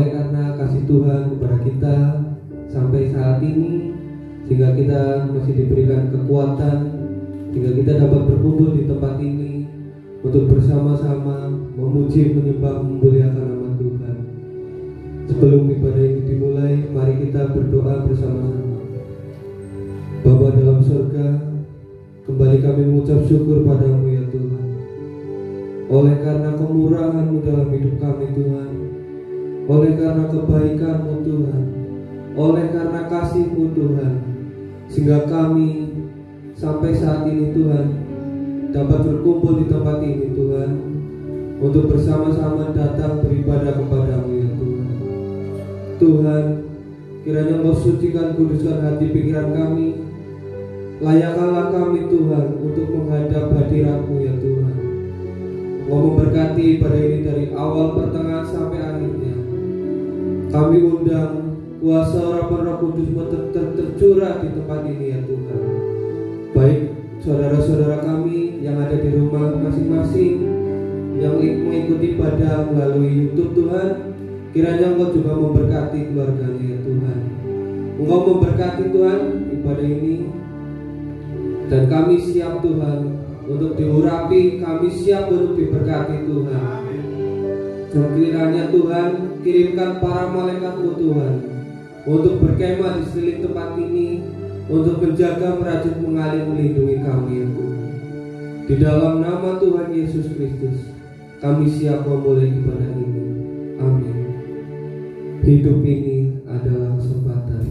oleh karena kasih Tuhan kepada kita sampai saat ini, sehingga kita masih diberikan kekuatan, sehingga kita dapat berkumpul di tempat ini untuk bersama-sama memuji, menyembah, memuliakan nama Tuhan. Sebelum ibadah ini dimulai, mari kita berdoa bersama-sama. Bapa dalam surga, kembali kami mengucap syukur padamu ya Tuhan, oleh karena kemurahan-Mu dalam hidup kami Tuhan, oleh karena kebaikan-Mu Tuhan, oleh karena kasih-Mu Tuhan, sehingga kami sampai saat ini Tuhan dapat berkumpul di tempat ini Tuhan, untuk bersama-sama datang beribadah kepadamu ya Tuhan. Tuhan, kiranya Engkau sucikan, kuduskan hati pikiran kami, layakkanlah kami Tuhan untuk menghadap hadirat-Mu ya Tuhan. Engkau memberkati ibadah ini dari awal, pertengahan sampai akhirnya. Kami undang kuasa Roh Kudus tercurah di tempat ini ya Tuhan. Baik saudara-saudara kami yang ada di rumah masing-masing, yang mengikuti ibadah melalui YouTube Tuhan, kiranya Engkau juga memberkati keluarganya ya Tuhan. Engkau memberkati Tuhan ibadah ini, dan kami siap Tuhan untuk diurapi, kami siap untuk diberkati Tuhan. Dan kiranya Tuhan kirimkan para malaikat-Mu Tuhan untuk berkemah di sekeliling tempat ini, untuk menjaga, merajut, mengalir, melindungi kami ya Tuhan. Di dalam nama Tuhan Yesus Kristus kami siap memulai ibadah ini. Amin. Hidup ini adalah kesempatan.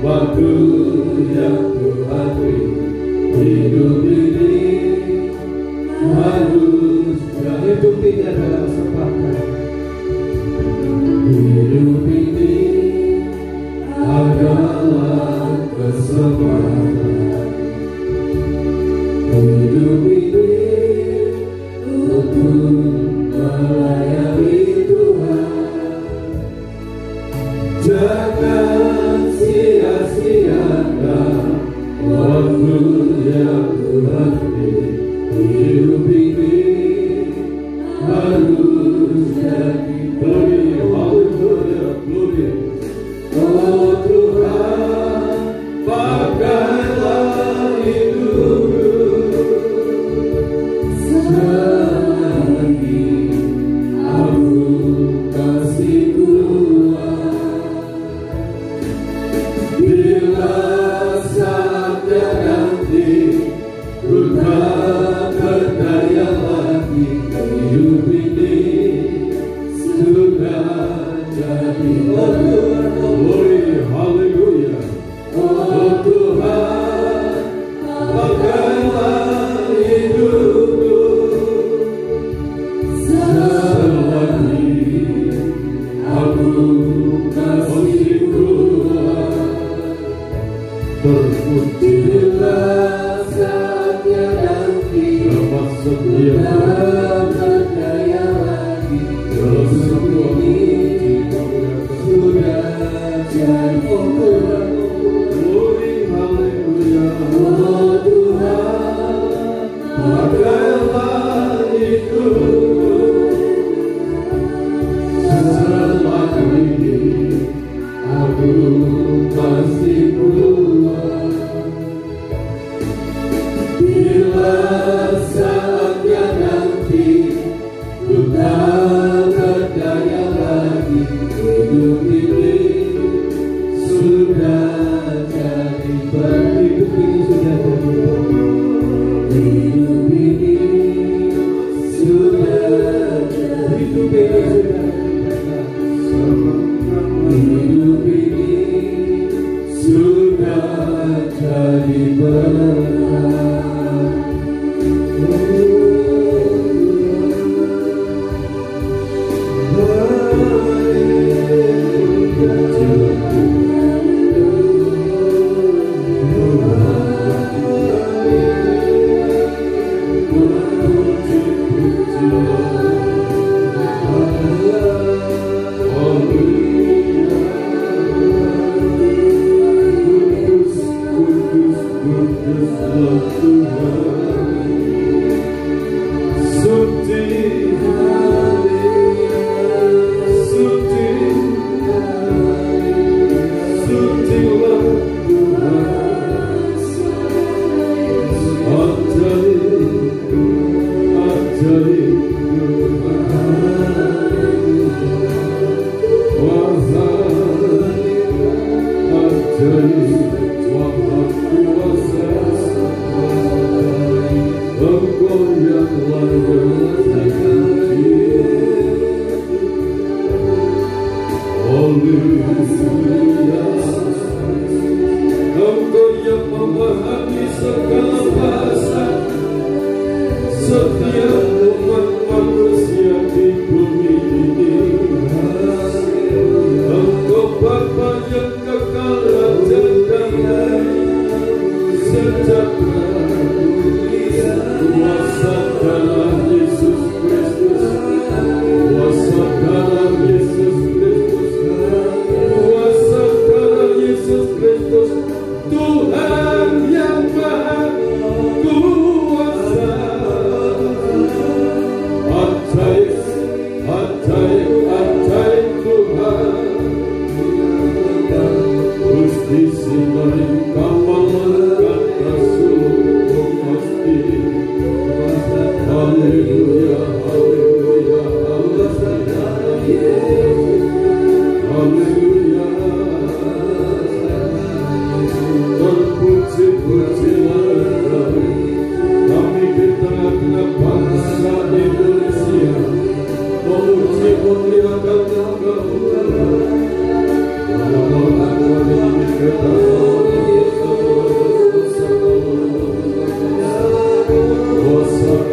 Waktu yang Tuhan beri, hidup ini harusnya hidup ini adalah kesempatan. Hidup ini adalah kesempatan. Hidup ini untuk melayani Tuhan. Jangan sia-siakan waktu yang Tuhan beri. Hidup ini harus jadi glory, haleluya, glory. Oh Tuhan, pakailah hidupku selagi aku kasih Tuhan. Bila saatnya nanti ku tak berdaya lagi, hidup ini sudah jadi glory, haleluya. Oh Tuhan, pakailah hidupku selagi aku kasih Tuhan. Terpujilah saatnya nanti tak berdaya lagi, hidup ini sudah jadi glory, haleluya. Oh Tuhan, pakailah hidupku selagi aku masih Tuhan. Bila saatnya nanti ku tak berdaya lagi, hidup ini sudah jadi hidup ini sudah jadi hidup ini sudah jadi hidup ini hidup ini sudah jadi berkat. Engkau yang memahami segala bahasa, setiap umat manusia di bumi ini. Engkau Bapa yang kekal raja damai, sejahtera, kuasa dalam Yesus.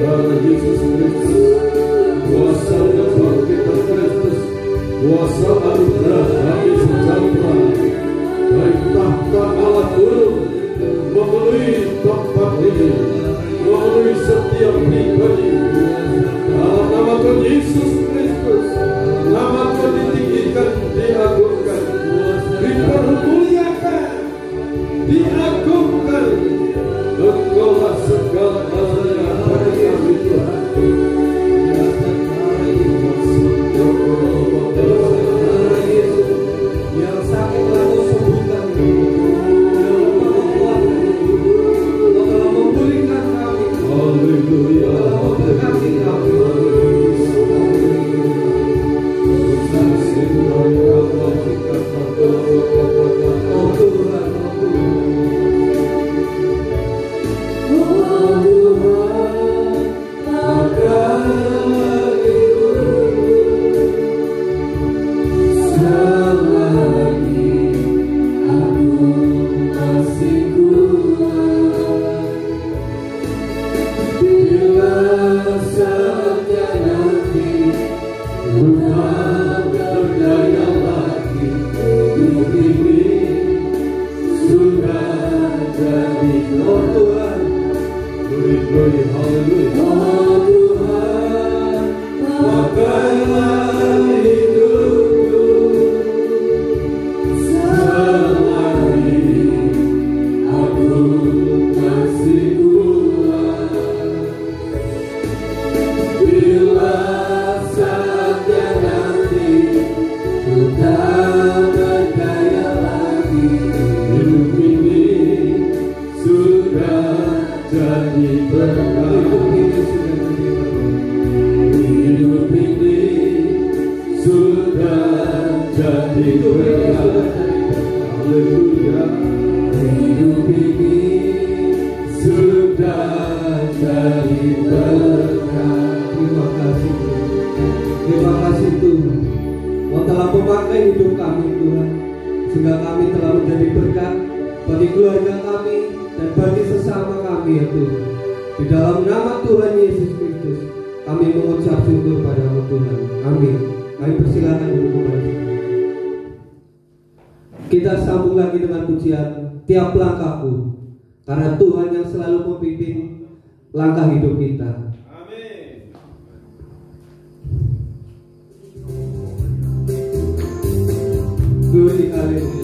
darah Yesus Kristus, kuasa kebangkitan Kristus, kuasa anugerah damai sejahtera dari tahta Allah turun memenuhi tempat ini, memenuhi setiap pribadi. Dalam nama Tuhan Yesus Kristus, nama Tuhan ditinggikan, diagungkan, dipermuliakan, diagungkan. Engkaulah segala galanya bagi kami Tuhan. Yang sakit telah Kau sembuhkan, yang lemah Kau kuatkan, Kau telah memulihkan kami, Haleluya, Kau telah memberkati kami. Oh Tuhan, terima kasih Tuhan. Kau telah memakai hidup kami Tuhan, sehingga kami telah menjadi berkat bagi keluarga kami dan bagi sesama kami ya Tuhan. Di dalam nama Tuhan Yesus Kristus kami mengucap syukur padamu Tuhan. Amin. Kami persilakan duduk kembali. Kita sambung lagi dengan pujian Tiap Langkahku, karena Tuhan yang selalu memimpin langkah hidup kita. Amin. Glory, haleluya.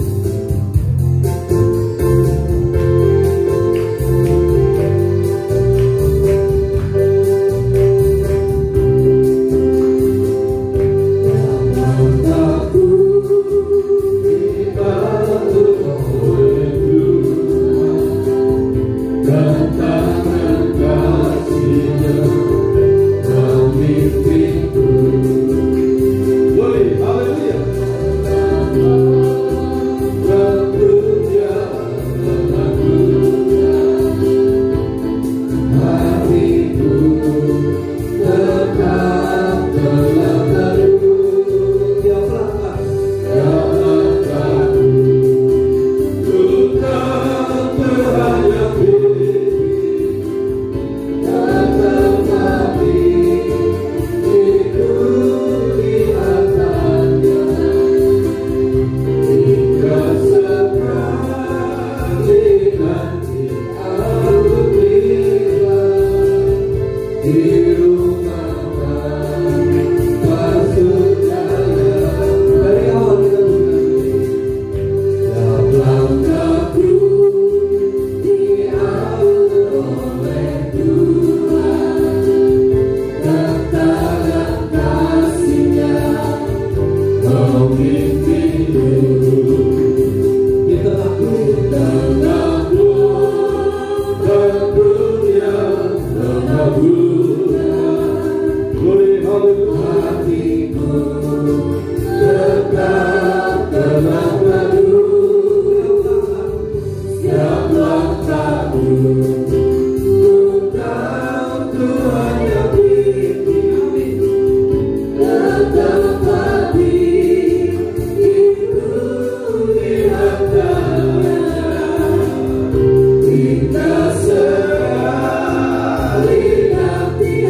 Kita serah di hati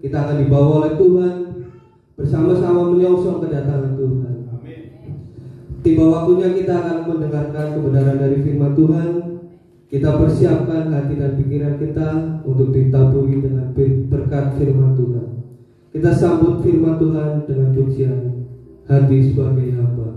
Kita akan dibawa oleh Tuhan bersama-sama menyongsong kedatangan Tuhan. Tiba waktunya kita akan mendengarkan kebenaran dari firman Tuhan. Kita persiapkan hati dan pikiran kita untuk ditaburi dengan berkat firman Tuhan. Kita sambut firman Tuhan dengan pujian hati sebagai hamba.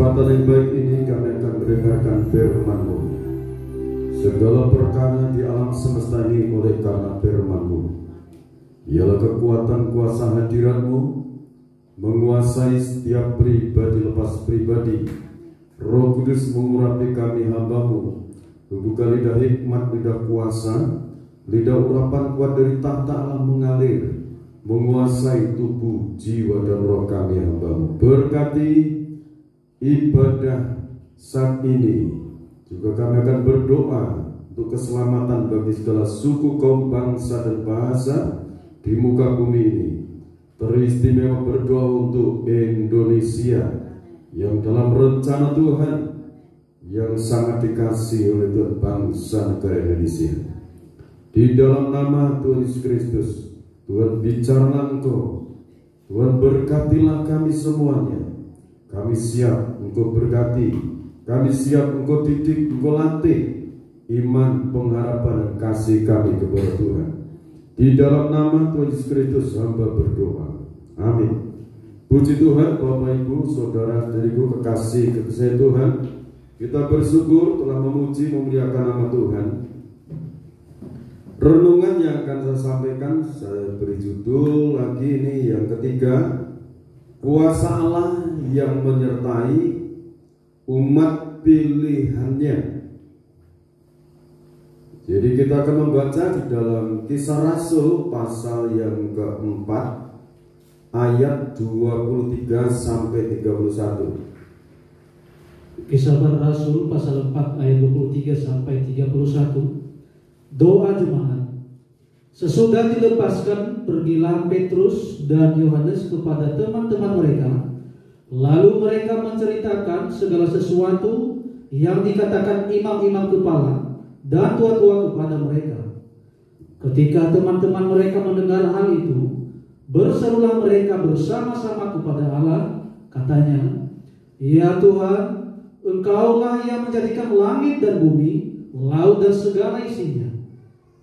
kesempatan yang baik ini kami akan mendengarkan firman-Mu. Segala perkara di alam semesta ini oleh karena firman-Mu. Ialah kekuatan kuasa hadirat-Mu menguasai setiap pribadi lepas pribadi. Roh Kudus mengurapi kami hamba-Mu. Membuka lidah hikmat, lidah kuasa, lidah urapan kuat dari tahta Allah mengalir, menguasai tubuh, jiwa, dan roh kami hamba-Mu. Berkati ibadah saat ini. Juga kami akan berdoa untuk keselamatan bagi segala suku, kaum, bangsa, dan bahasa di muka bumi ini. Teristimewa berdoa untuk Indonesia yang dalam rencana Tuhan yang sangat dikasihi oleh Tuhan, bangsa negara Indonesia. Di dalam nama Tuhan Yesus Kristus, Tuhan bicaralah Engkau, Tuhan berkatilah kami semuanya. Kami siap Engkau berkati, kami siap Engkau didik, Engkau latih iman, pengharapan, dan kasih kami kepada Tuhan. Di dalam nama Tuhan Yesus Kristus hamba berdoa. Amin. Puji Tuhan, Bapak, Ibu, Saudara, saudariku kekasih Tuhan. Kita bersyukur telah memuji, memuliakan nama Tuhan. Renungan yang akan saya sampaikan, saya beri judul lagi ini yang ketiga, kuasa Allah yang menyertai umat pilihannya. Jadi kita akan membaca di dalam Kisah Rasul pasal yang keempat ayat 23 sampai 31. Kisah para Rasul pasal 4 ayat 23 sampai 31. Doa jemaat. Sesudah dilepaskan, pergilah Petrus dan Yohanes kepada teman-teman mereka. Lalu mereka menceritakan segala sesuatu yang dikatakan imam-imam kepala dan tua-tua kepada mereka. Ketika teman-teman mereka mendengar hal itu, berserulah mereka bersama-sama kepada Allah. Katanya, "Ya Tuhan, Engkaulah yang menjadikan langit dan bumi, laut dan segala isinya.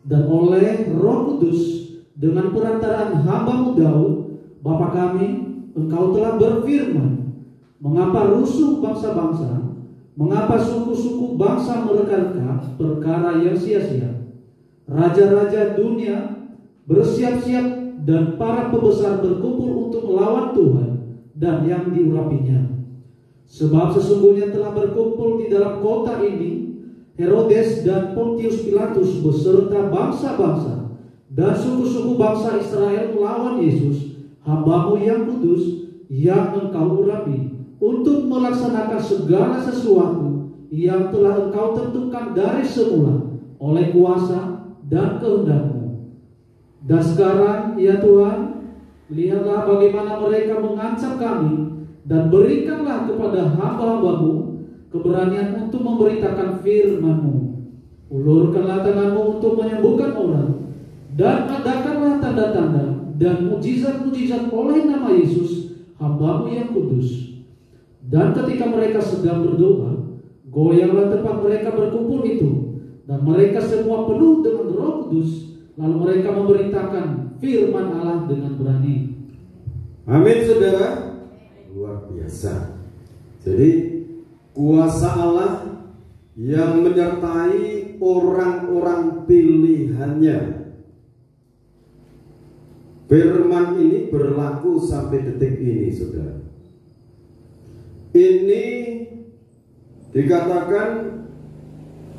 Dan oleh Roh Kudus dengan perantaraan hamba-Mu Daud, Bapa kami, Engkau telah berfirman, mengapa rusuh bangsa-bangsa, mengapa suku-suku bangsa mereka perkara yang sia-sia. Raja-raja dunia bersiap-siap dan para pembesar berkumpul untuk melawan Tuhan dan yang diurapinya. Sebab sesungguhnya telah berkumpul di dalam kota ini Herodes dan Pontius Pilatus beserta bangsa-bangsa dan suku-suku bangsa Israel melawan Yesus, hamba-Mu yang kudus, yang Engkau urapi, untuk melaksanakan segala sesuatu yang telah Engkau tentukan dari semula oleh kuasa dan kehendak-Mu. Dan sekarang, ya Tuhan, lihatlah bagaimana mereka mengancam kami, dan berikanlah kepada hamba-hamba-Mu keberanian untuk memberitakan firman-Mu. Ulurkanlah tangan-Mu untuk menyembuhkan orang, dan adakanlah tanda-tanda dan mujizat-mujizat oleh nama Yesus, hamba-Mu yang kudus." Dan ketika mereka sedang berdoa, goyanglah tempat mereka berkumpul itu, dan mereka semua penuh dengan Roh Kudus. Lalu mereka memberitakan firman Allah dengan berani. Amin, saudara. Luar biasa. Jadi kuasa Allah yang menyertai orang-orang pilihannya. Firman ini berlaku sampai detik ini, saudara. Ini dikatakan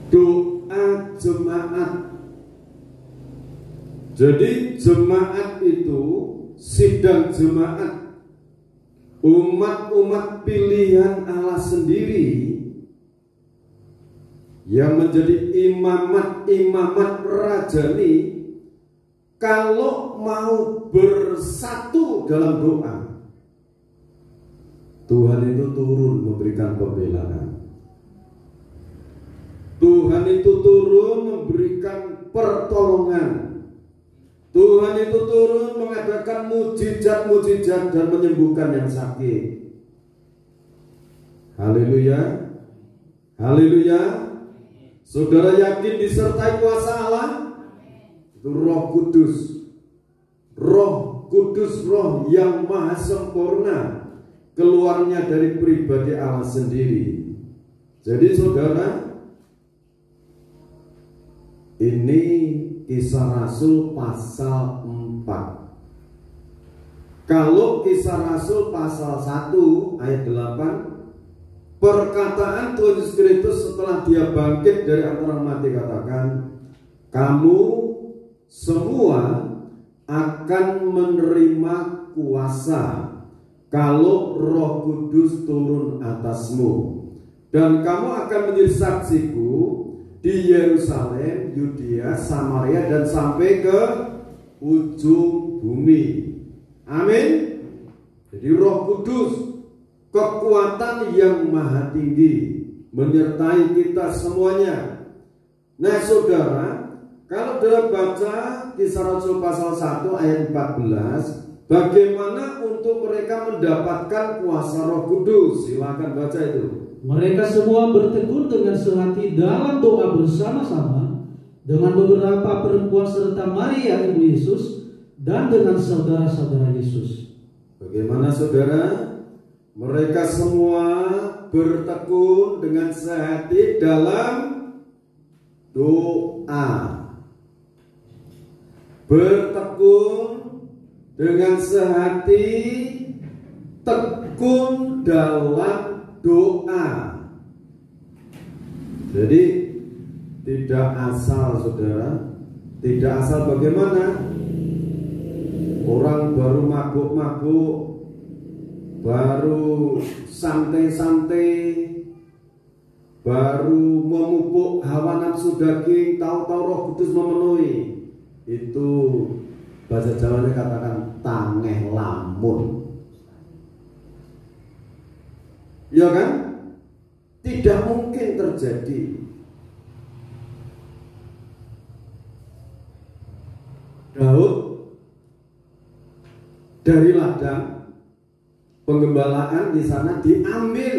doa jemaat. Jadi jemaat itu sidang jemaat, umat-umat pilihan Allah sendiri yang menjadi imamat rajani. Kalau mau bersatu dalam doa, Tuhan itu turun memberikan pembelaan. Tuhan itu turun memberikan pertolongan. Tuhan itu turun mengadakan mujizat-mujizat dan menyembuhkan yang sakit. Haleluya. Haleluya. Saudara yakin disertai kuasa Allah? Itu Roh Kudus. Roh Kudus, roh yang maha sempurna. keluarnya dari pribadi Allah sendiri. Jadi saudara, ini Kisah Rasul pasal 4. Kalau Kisah Rasul pasal 1 ayat 8, perkataan Tuhan Yesus Kristus setelah dia bangkit dari antara mati katakan, kamu semua akan menerima kuasa kalau Roh Kudus turun atasmu, dan kamu akan menjadi saksiku di Yerusalem, Yudea, Samaria, dan sampai ke ujung bumi. Amin. Jadi Roh Kudus, kekuatan yang maha tinggi, menyertai kita semuanya. Nah saudara, kalau dalam baca Kisah Rasul pasal 1 ayat 14, bagaimana untuk mereka mendapatkan kuasa Roh Kudus? Silakan baca itu. Mereka semua bertekun dengan sehati dalam doa bersama-sama dengan beberapa perempuan serta Maria ibu Yesus dan dengan saudara-saudara Yesus. Bagaimana saudara? Mereka semua bertekun dengan sehati dalam doa. Bertekun dengan sehati, tekun dalam doa. Jadi tidak asal saudara, tidak asal bagaimana? Orang baru mabuk-mabuk, baru santai-santai, baru memupuk hawa nafsu daging, tahu-tahu Roh Kudus memenuhi. Itu bahasa Jawanya katakan tangeh lamun. Ya kan? Tidak mungkin terjadi. Daud dari ladang penggembalaan di sana diambil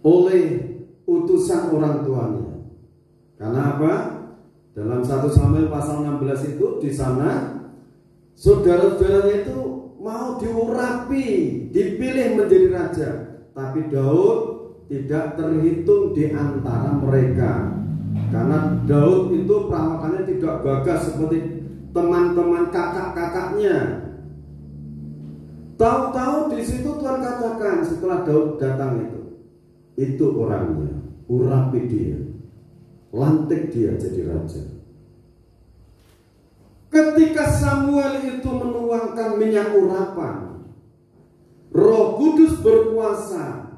oleh utusan orang tuanya. Karena apa? Dalam 1 Samuel pasal 16 itu di sana saudara-saudaranya itu mau diurapi, dipilih menjadi raja, tapi Daud tidak terhitung di antara mereka. Karena Daud itu perawakannya tidak gagah seperti teman-teman kakak-kakaknya. Tahu-tahu di situ Tuhan katakan setelah Daud datang itu orangnya, urapi dia, lantik dia jadi raja. Ketika Samuel itu menuangkan minyak urapan, Roh Kudus berkuasa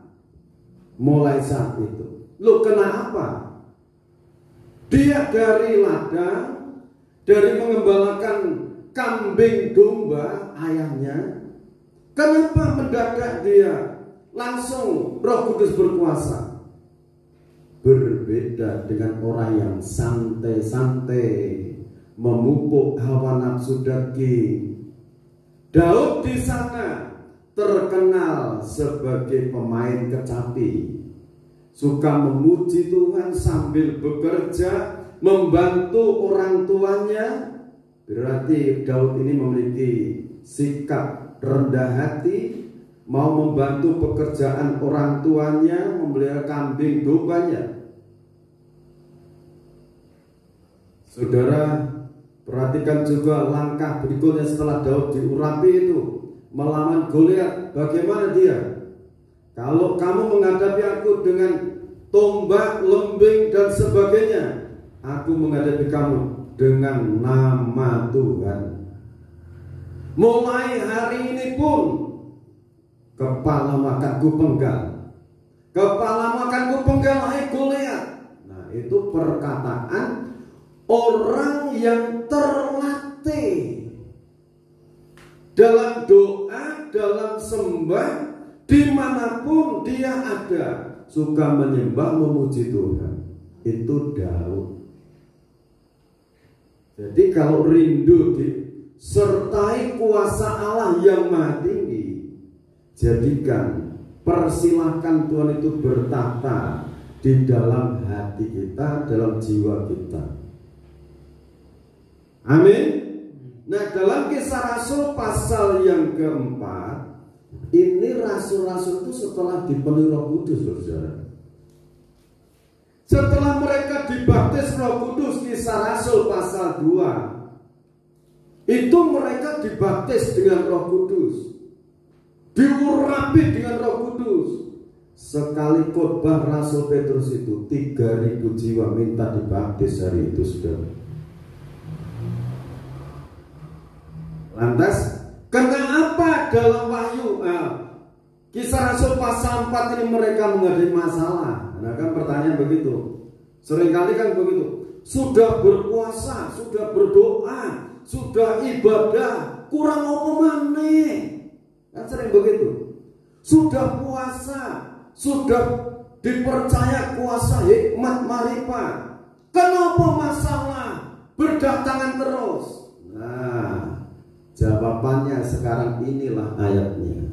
mulai saat itu. Loh kenapa? Dia dari ladang, dari mengembalakan kambing domba ayahnya. Kenapa mendadak dia langsung Roh Kudus berkuasa? Berbeda dengan orang yang santai-santai memupuk hawa nafsu daging. Daud di sana terkenal sebagai pemain kecapi, suka memuji Tuhan sambil bekerja, membantu orang tuanya. Berarti Daud ini memiliki sikap rendah hati, mau membantu pekerjaan orang tuanya, memelihara kambing dombanya. Saudara, perhatikan juga langkah berikutnya setelah Daud diurapi itu, melawan Goliat. Bagaimana dia? Kalau kamu menghadapi aku dengan tombak, lembing dan sebagainya, aku menghadapi kamu dengan nama Tuhan. Mulai hari ini pun kepalamu akan kupenggal. Kepalamu akan kupenggal, hai Goliat. Nah, itu perkataan orang yang terlatih dalam doa, dalam sembah, dimanapun dia ada, suka menyembah, memuji Tuhan. Itu Daud. Jadi kalau rindu disertai kuasa Allah yang maha tinggi, jadikan, persilahkan Tuhan itu bertata di dalam hati kita, dalam jiwa kita. Amin. Nah, dalam Kisah Rasul pasal yang keempat, ini rasul-rasul itu setelah dipenuhi Roh Kudus, saudara. Setelah mereka dibaptis Roh Kudus, Kisah Rasul pasal 2, itu mereka dibaptis dengan Roh Kudus, diurapi dengan Roh Kudus. Sekali khotbah Rasul Petrus itu 3.000 jiwa minta dibaptis hari itu, saudara. Lantas kenapa dalam Wahyu Kisah Rasul pasal 4 ini mereka menghadapi masalah? Nah kan pertanyaan begitu. Seringkali kan begitu. Sudah berpuasa, sudah berdoa, sudah ibadah, kurang apa maneh? Kan sering begitu. Sudah puasa, sudah dipercaya kuasa hikmat marifat, kenapa masalah berdatangan terus? Nah, jawabannya sekarang inilah ayatnya.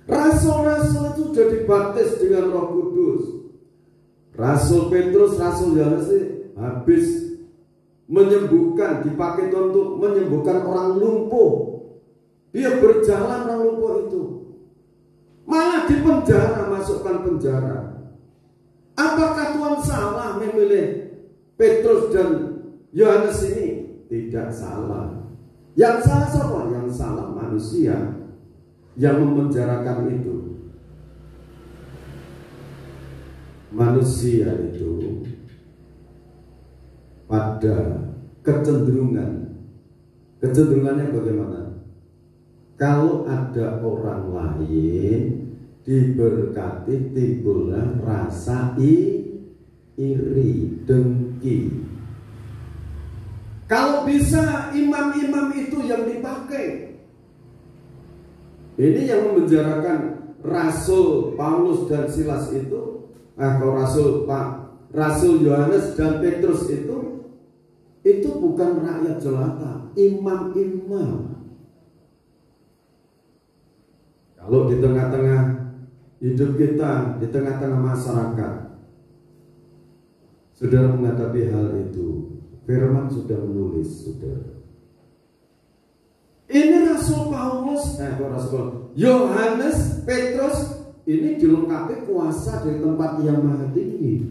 Rasul-rasul itu sudah dibaptis dengan Roh Kudus. Rasul Petrus, Rasul Yohanes habis menyembuhkan, dipakai untuk menyembuhkan orang lumpuh. Dia berjalan orang lumpuh itu, malah di penjara, masukkan penjara. Apakah Tuhan salah memilih Petrus dan Yohanes ini? Tidak salah. Yang salah siapa? Yang salah manusia yang memenjarakan itu. Manusia itu pada kecenderungannya bagaimana? Kalau ada orang lain diberkati, timbullah rasa iri, dengki. Kalau bisa imam-imam itu yang dipakai. Ini yang memenjarakan Rasul Paulus dan Silas itu. Kalau Rasul Yohanes dan Petrus itu bukan rakyat jelata, imam-imam. Kalau di tengah-tengah hidup kita, di tengah-tengah masyarakat, saudara menghadapi hal itu, Firman sudah menulis, saudara. Ini Rasul Paulus, Rasul Yohanes, Petrus, ini dilengkapi kuasa dari tempat yang maha tinggi.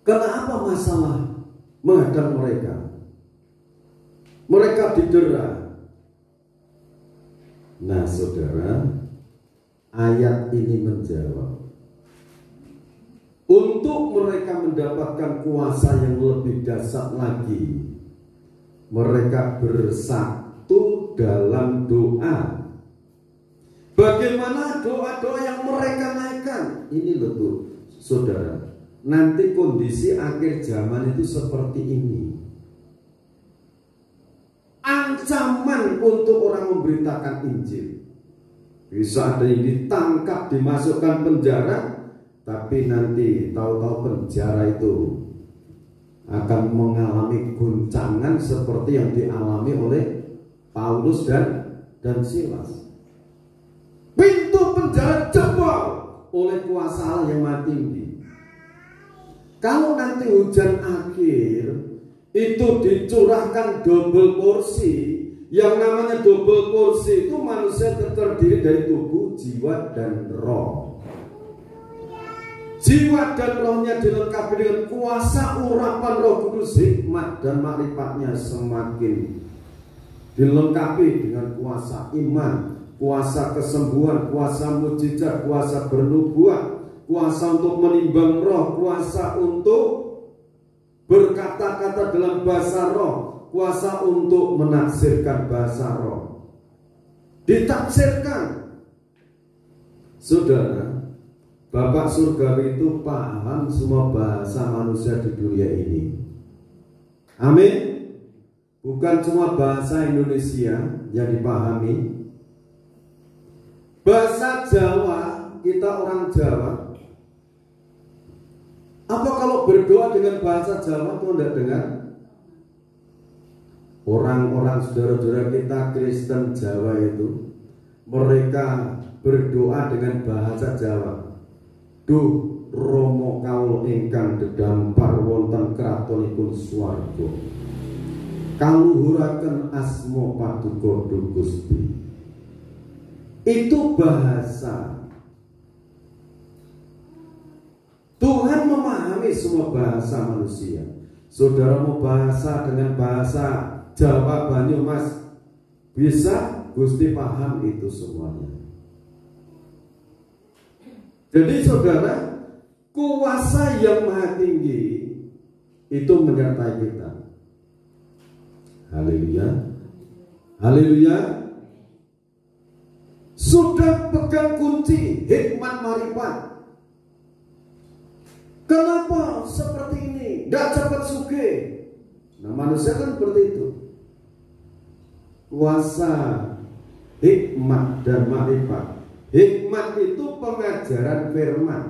Kenapa masalah menghadap mereka? Mereka didera. Nah, saudara, ayat ini menjawab. Untuk mereka mendapatkan kuasa yang lebih dahsyat lagi, mereka bersatu dalam doa. Bagaimana doa-doa yang mereka naikkan? Ini loh tuh, saudara. Nanti kondisi akhir zaman itu seperti ini. Ancaman untuk orang memberitakan Injil. Bisa ada yang ditangkap, dimasukkan penjara, tapi nanti tahu-tahu penjara itu akan mengalami guncangan seperti yang dialami oleh Paulus dan Silas. Pintu penjara jebol oleh kuasa Allah yang maha tinggi. Kalau nanti hujan akhir itu dicurahkan double porsi. Yang namanya double porsi itu manusia terdiri dari tubuh, jiwa, dan roh. Jiwa dan rohnya dilengkapi dengan kuasa urapan Roh Kudus, hikmat dan makrifatnya semakin dilengkapi dengan kuasa iman, kuasa kesembuhan, kuasa mujizat, kuasa bernubuat, kuasa untuk menimbang roh, kuasa untuk berkata-kata dalam bahasa roh, kuasa untuk menafsirkan bahasa roh. Ditafsirkan. Saudara, Bapak surgawi itu paham semua bahasa manusia di dunia ini. Amin. Bukan cuma bahasa Indonesia yang dipahami. Bahasa Jawa, kita orang Jawa. Apa kalau berdoa dengan bahasa Jawa itu tidak dengar? Orang-orang saudara-saudara kita Kristen Jawa itu, mereka berdoa dengan bahasa Jawa. Duh Romo kaul ingkang dedampar wonten kratonipun swarga, kaluhuraken asma paduka Gusti. Itu bahasa. Tuhan memahami semua bahasa manusia. Saudara mau bahasa dengan bahasa Jawa Banyumas, bisa Gusti paham itu semuanya. Jadi saudara, kuasa yang maha tinggi itu menyertai kita. Haleluya. Haleluya. Sudah pegang kunci hikmat marifat. Kenapa seperti ini? Tidak cepat sugih. Nah, manusia kan seperti itu. Kuasa hikmat dan marifat. Hikmat itu pengajaran firman.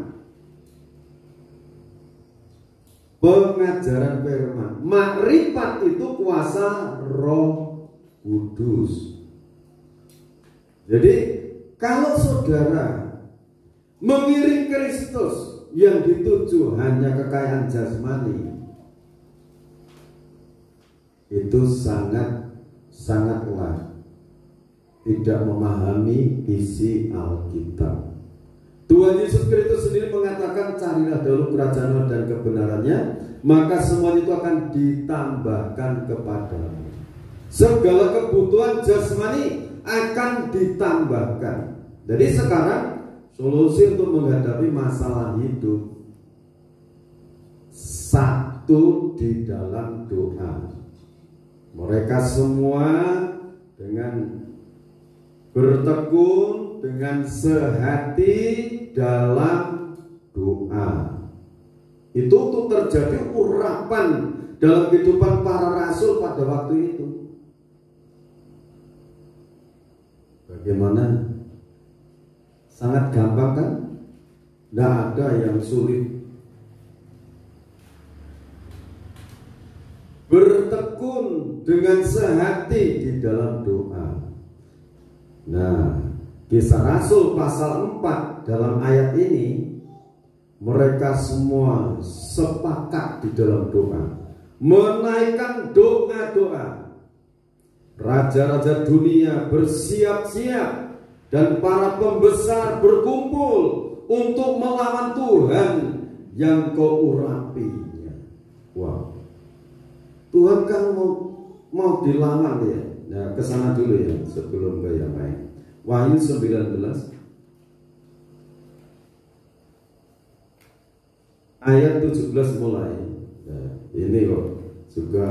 Pengajaran firman. Makrifat itu kuasa Roh Kudus. Jadi kalau saudara mengiring Kristus yang dituju hanya kekayaan jasmani, itu sangatlah tidak memahami isi Alkitab. Tuhan Yesus Kristus sendiri mengatakan, carilah dahulu kerajaan Allah dan kebenarannya, maka semua itu akan ditambahkan kepadamu. Segala kebutuhan jasmani akan ditambahkan. Jadi sekarang solusi untuk menghadapi masalah hidup satu di dalam doa. Mereka semua dengan bertekun, dengan sehati dalam doa. Itu untuk terjadi urapan dalam kehidupan para rasul pada waktu itu. Bagaimana? Sangat gampang kan? Tidak ada yang sulit. Bertekun dengan sehati di dalam doa. Nah, Kisah Rasul pasal 4 dalam ayat ini, mereka semua sepakat di dalam doa, menaikkan doa-doa. Raja-raja dunia bersiap-siap dan para pembesar berkumpul untuk melawan Tuhan yang kau urapinya. Wow. Tuhan kan mau dilawan ya. Nah, kesana dulu ya sebelum ke yang lain. Wahyu 19 ayat 17 mulai. Nah, ini kok juga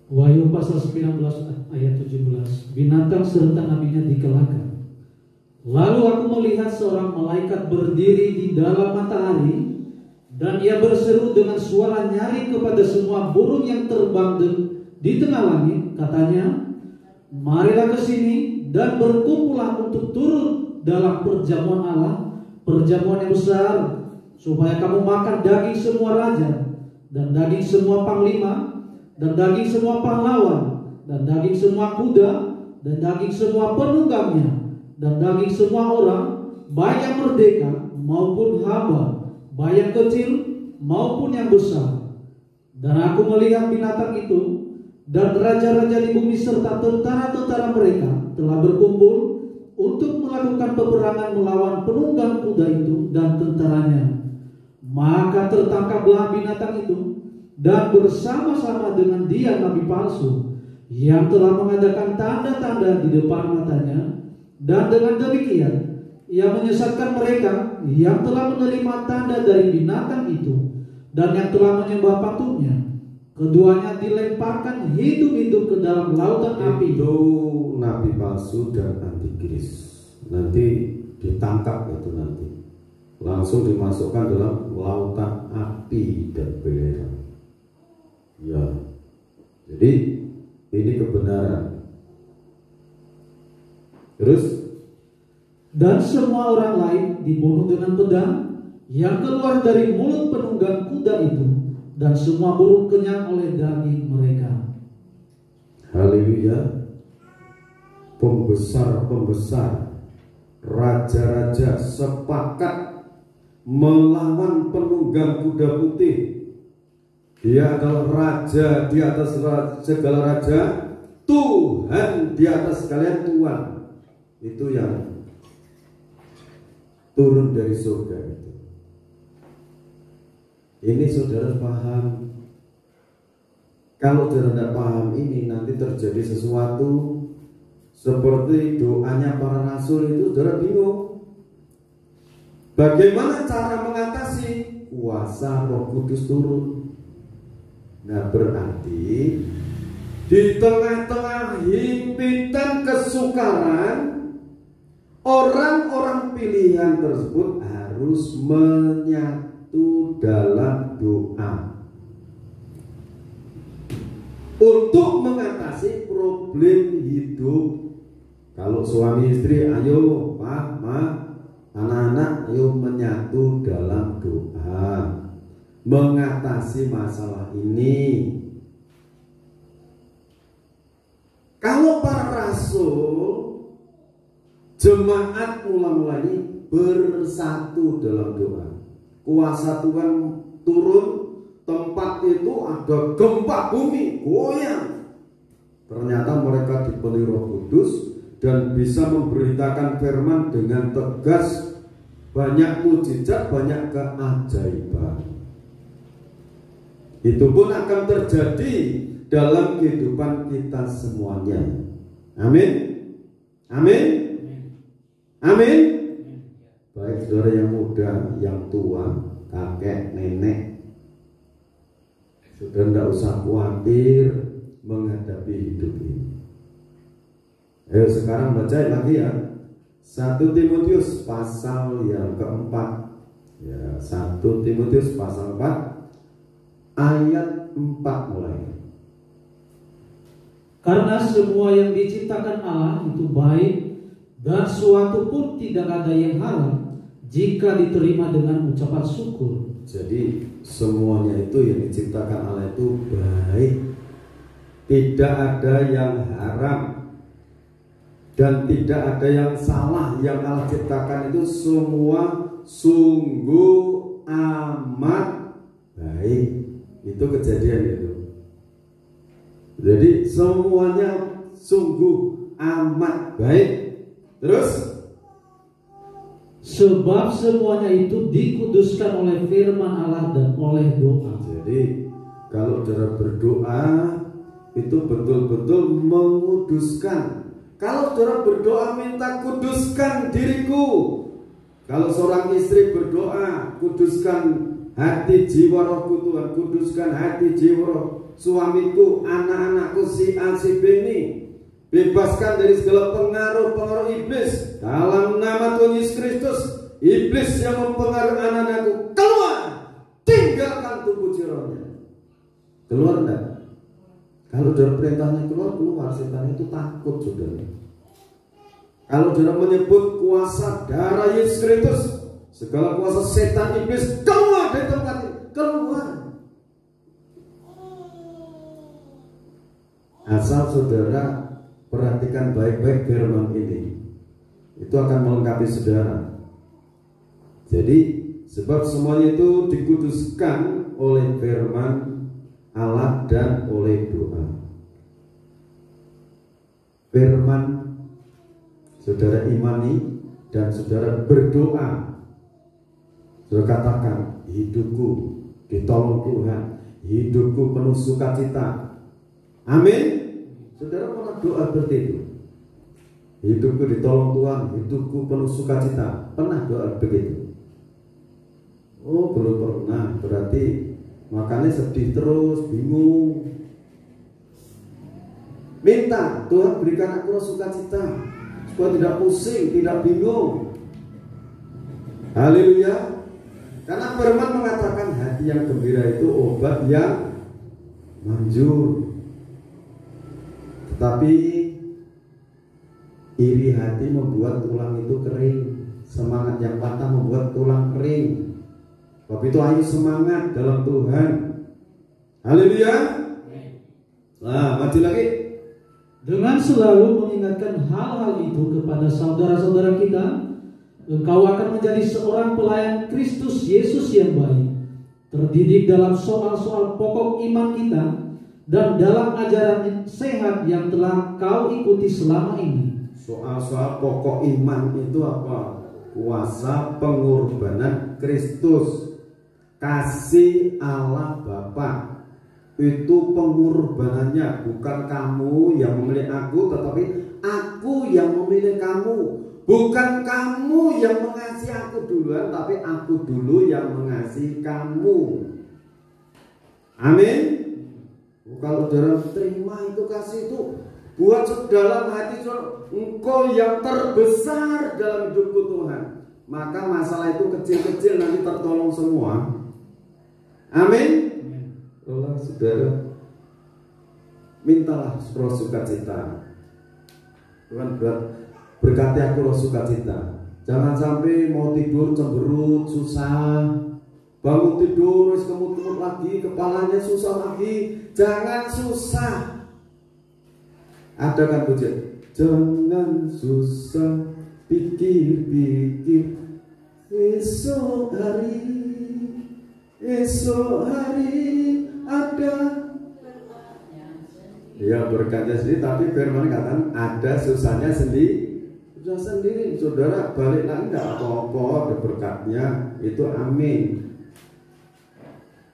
Wahyu pasal 19 ayat 17. Binatang serta nabinya dikelahkan. Lalu aku melihat seorang malaikat berdiri di dalam matahari, dan ia berseru dengan suara nyaring kepada semua burung yang terbang di tengah langit. Katanya, marilah ke sini dan berkumpullah untuk turut dalam perjamuan Allah, perjamuan yang besar, supaya kamu makan daging semua raja, dan daging semua panglima, dan daging semua pahlawan, dan daging semua kuda, dan daging semua penunggangnya, dan daging semua orang, baik yang merdeka maupun hamba, baik yang kecil maupun yang besar. Dan aku melihat binatang itu dan raja-raja di bumi serta tentara-tentara mereka telah berkumpul untuk melakukan peperangan melawan penunggang kuda itu dan tentaranya. Maka tertangkaplah binatang itu, dan bersama-sama dengan dia nabi palsu yang telah mengadakan tanda-tanda di depan matanya, dan dengan demikian ia menyesatkan mereka yang telah menerima tanda dari binatang itu dan yang telah menyembah patungnya. Keduanya dilemparkan hidup-hidup ke dalam lautan api. Itu nabi palsu dan antikris. Nanti ditangkap itu nanti. Langsung dimasukkan dalam lautan api dan belerang. Ya. Jadi ini kebenaran. Terus, dan semua orang lain dibunuh dengan pedang yang keluar dari mulut penunggang kuda itu, dan semua burung kenyang oleh daging mereka. haleluya. Pembesar-pembesar, raja-raja sepakat melawan penunggang kuda putih. Dia adalah raja di atas segala raja, Tuhan di atas sekalian Tuhan. Itu yang turun dari surga itu. Ini saudara paham. Kalau saudara tidak paham ini, nanti terjadi sesuatu seperti doanya para rasul itu, saudara bingung. Bagaimana cara mengatasi? Kuasa Roh Kudus turun. Nah, berarti di tengah-tengah himpitan kesukaran, orang-orang pilihan tersebut harus menyatu dalam doa untuk mengatasi problem hidup. Kalau suami istri, ayo Pak, Ma, anak-anak, ayo menyatu dalam doa mengatasi masalah ini. Kalau para rasul, jemaat mula-mula ini bersatu dalam doa. Kuasa Tuhan turun, tempat itu ada gempa bumi, goyang. Ternyata mereka dipenuhi Roh Kudus dan bisa memberitakan firman dengan tegas, banyak mujizat, banyak keajaiban. Itu pun akan terjadi dalam kehidupan kita semuanya. Amin. Amin. Amin. Baik saudara yang muda, yang tua, kakek, nenek, sudah tidak usah khawatir menghadapi hidup ini. Ayo sekarang baca lagi ya, 1 Timotius pasal yang keempat ya, 1 Timotius pasal 4 ayat 4 mulai. Karena semua yang diciptakan Allah itu baik, dan suatu pun tidak ada yang haram jika diterima dengan ucapan syukur. Jadi semuanya itu yang diciptakan Allah itu baik, tidak ada yang haram dan tidak ada yang salah. Yang Allah ciptakan itu semua sungguh amat baik. Itu kejadian itu. Jadi semuanya sungguh amat baik. Terus, sebab semuanya itu dikuduskan oleh firman Allah dan oleh doa. Jadi kalau saudara berdoa itu betul-betul menguduskan. Kalau saudara berdoa minta kuduskan diriku. Kalau seorang istri berdoa, kuduskan hati jiwa rohku Tuhan, kuduskan hati jiwa roh suamiku, anak-anakku si A si B ini. Bebaskan dari segala pengaruh-pengaruh iblis dalam nama Tuhan Yesus Kristus. Iblis yang mempengaruhi anak-anakku, keluar, tinggalkan tubuh jirohnya. Keluar enggak? Kalau saudara perintahnya keluar, setan itu takut saudara. Kalau saudara menyebut kuasa darah Yesus Kristus, segala kuasa setan iblis keluar dari tempat ini, keluar. Asal saudara perhatikan baik-baik firman ini, itu akan melengkapi saudara. Jadi sebab semuanya itu dikuduskan oleh firman Allah dan oleh doa. Firman saudara imani dan saudara berdoa. Saudara katakan, hidupku ditolong Tuhan, hidupku penuh sukacita. Amin. Saudara pernah doa seperti itu? Hidupku ditolong Tuhan, hidupku penuh sukacita. Pernah doa begitu? Oh, belum pernah. Berarti makanya sedih terus, bingung. Minta Tuhan berikan aku sukacita, supaya tidak pusing, tidak bingung. Haleluya. Karena firman mengatakan hati yang gembira itu obat yang manjur. Tetapi iri hati membuat tulang itu kering. Semangat yang patah membuat tulang kering. Sebab itu ayo semangat dalam Tuhan. Haleluya. Nah, maju lagi. Dengan selalu mengingatkan hal-hal itu kepada saudara-saudara kita, engkau akan menjadi seorang pelayan Kristus Yesus yang baik, terdidik dalam soal-soal pokok iman kita dan dalam ajaran sehat yang telah kau ikuti selama ini. Soal-soal pokok iman itu apa? kuasa pengorbanan Kristus. Kasih Allah Bapa itu pengorbanannya, bukan kamu yang memilih aku, tetapi aku yang memilih kamu. Bukan kamu yang mengasihi aku duluan, tapi aku dulu yang mengasihi kamu. Amin. Kalau saudara terima itu kasih itu, buat dalam hati saudara, engkau yang terbesar dalam hidupku Tuhan, maka masalah itu kecil-kecil nanti tertolong semua. Amin. Allah saudara, mintalah roh sukacita. Tuhan berkati aku roh sukacita. Jangan sampai mau tidur cemberut, susah. Bangun tidur, terus kemut-kemut lagi, kepalanya susah lagi. Jangan susah. Ada kan pujian? Jangan susah, pikir-pikir. Esok hari ada. Ya berkatnya sendiri, tapi firman katakan ada susahnya sendiri. Susah sendiri, saudara balik lagi enggak apa-apa, ada berkatnya itu, amin.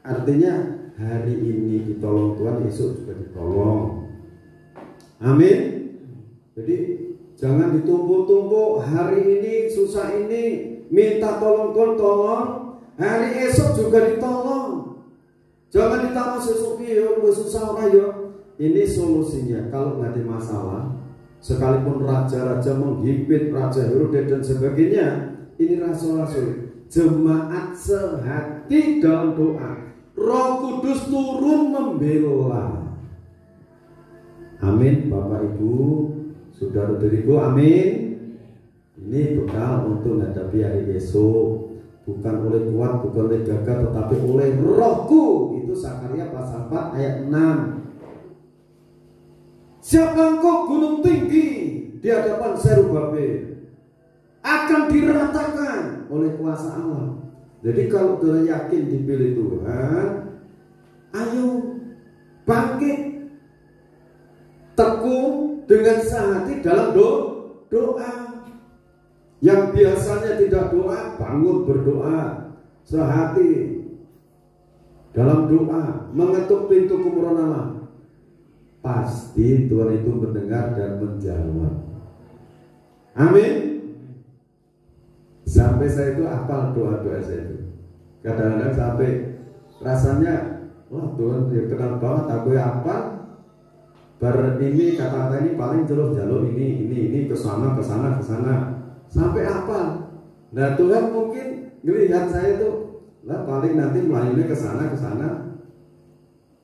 Artinya hari ini ditolong Tuhan, esok juga ditolong. Amin. Jadi jangan ditumpuk-tumpuk, hari ini susah ini minta tolong Tuhan, tolong. Hari esok juga ditolong. Jangan ditambah sesuatu ya, susah orang ya. Ini solusinya. Kalau nggak ada masalah, sekalipun raja-raja menghimpit, Raja Herodes dan sebagainya, ini rasul-rasul, jemaat sehati dalam doa, Roh Kudus turun membela. Amin. Bapak Ibu, saudara-saudariku, amin. Ini bekal untuk menghadapi hari esok. Bukan oleh kuat, bukan oleh gagah, tetapi oleh Rohku. Itu Zakaria pasal 4 ayat 6. Siapa engkau gunung tinggi di hadapan Zerubabel, akan diratakan oleh kuasa Allah. Jadi kalau saudara yakin dipilih Tuhan, ayo bangkit, tekun dengan sehati dalam doa. Yang biasanya tidak doa, bangun berdoa sehati dalam doa, mengetuk pintu kemurahan Allah. Pasti Tuhan itu mendengar dan menjawab. Amin. Sampai saya itu hafal doa-doa saya itu. Kadang-kadang sampai rasanya, wah Tuhan ya kenal banget, aku ya apa? Bar ini kata-kata ini paling jalur ini kesana. Sampai apa? Nah Tuhan mungkin melihat saya tuh, lah paling nanti melayani ke sana.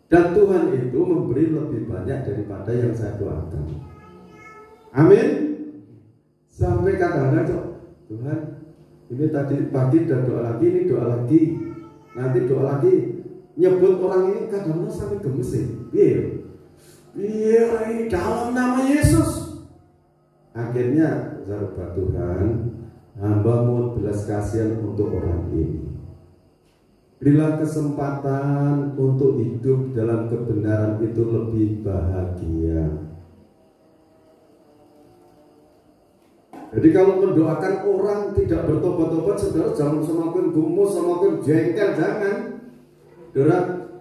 Dan Tuhan itu memberi lebih banyak daripada yang saya doakan. Amin. Sampai kadang-kadang Tuhan, ini tadi pagi udah doa lagi, ini doa lagi, nanti doa lagi, nyebut orang ini kadang-kadang sampai gemes ya. Iya, dalam nama Yesus. Akhirnya Zarubah Tuhan, hamba mohon belas kasihan untuk orang ini. Berilah kesempatan untuk hidup dalam kebenaran itu lebih bahagia. Jadi kalau mendoakan orang tidak bertobat-tobat, saudara jangan semakin gumus, semakin jengkel, jangan.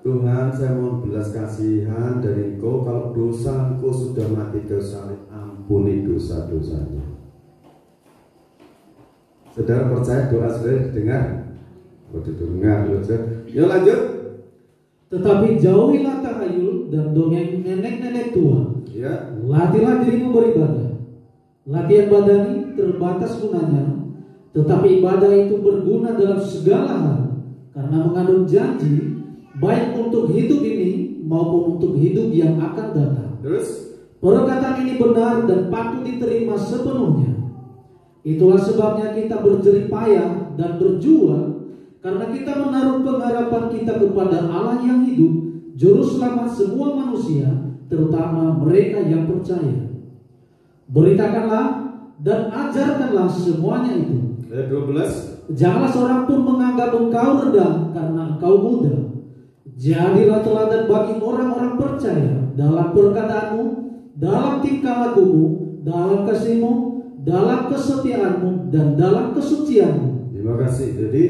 Tuhan, saya mohon belas kasihan dari Engkau, kalau dosa Engkau sudah mati ke salib, ampuni dosa-dosanya. Saudara percaya doa saudara didengar? Didengar. Ya lanjut. Tetapi jauhilah tahayul dan dongeng nenek-nenek tua. Ya. Latihlah dirimu beribadah. Latihan badani terbatas gunanya, tetapi ibadah itu berguna dalam segala hal, karena mengandung janji baik untuk hidup ini maupun untuk hidup yang akan datang. Terus perkataan ini benar dan patut diterima sepenuhnya. Itulah sebabnya kita berjerih payah dan berjuang, karena kita menaruh pengharapan kita kepada Allah yang hidup, juru selamat semua manusia, terutama mereka yang percaya. Beritakanlah dan ajarkanlah semuanya itu. 12. Janganlah seorang pun menganggap engkau rendah karena engkau muda. Jadilah teladan bagi orang-orang percaya dalam perkataanmu, dalam tingkah lakumu, dalam kasihmu, dalam kesetiaanmu dan dalam kesucianmu. Terima kasih. Jadi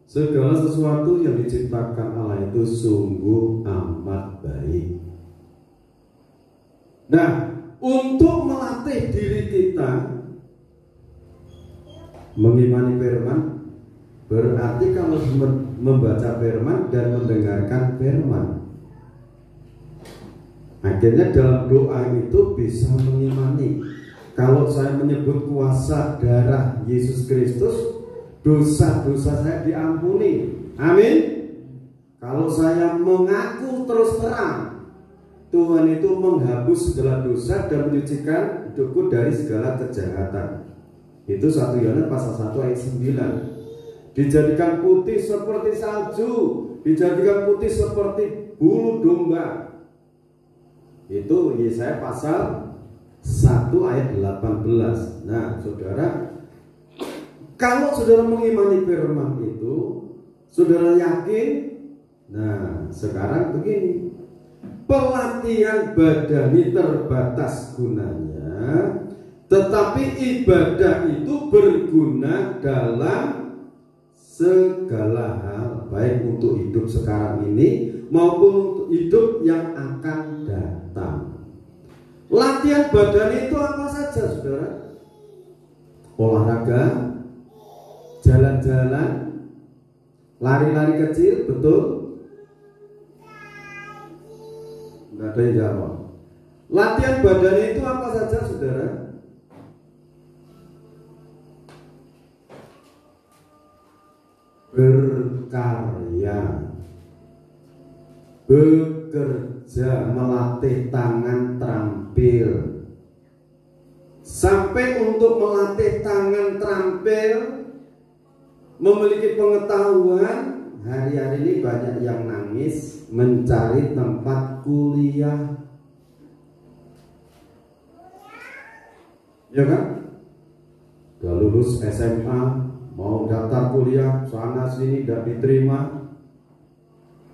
segala sesuatu yang diciptakan Allah itu sungguh amat baik. Nah, untuk melatih diri kita mengimani firman, berarti kalau membaca firman dan mendengarkan firman, akhirnya dalam doa itu bisa mengimani. Kalau saya menyebut kuasa darah Yesus Kristus, dosa-dosa saya diampuni. Amin. Kalau saya mengaku terus terang, Tuhan itu menghapus segala dosa dan menyucikan hidupku dari segala kejahatan. Itu 1 Yohanes pasal 1 ayat 9. Dijadikan putih seperti salju, dijadikan putih seperti bulu domba. Itu Yesaya pasal 1 ayat 18. Nah, saudara, kalau saudara mengimani firman itu, saudara yakin. Nah, sekarang begini, pelatihan badani terbatas gunanya, tetapi ibadah itu berguna dalam segala hal, baik untuk hidup sekarang ini maupun untuk hidup yang akan datang. Latihan badan itu apa saja, saudara? Olahraga, jalan-jalan, lari-lari kecil, betul? Nggak ada yang jawab. Latihan badan itu apa saja, saudara? Berkarya, bekerja, melatih tangan terampil. Sampai untuk melatih tangan terampil, memiliki pengetahuan, hari-hari ini banyak yang nangis mencari tempat kuliah. Ya kan? Udah lulus SMA, mau daftar kuliah sana sini tidak diterima,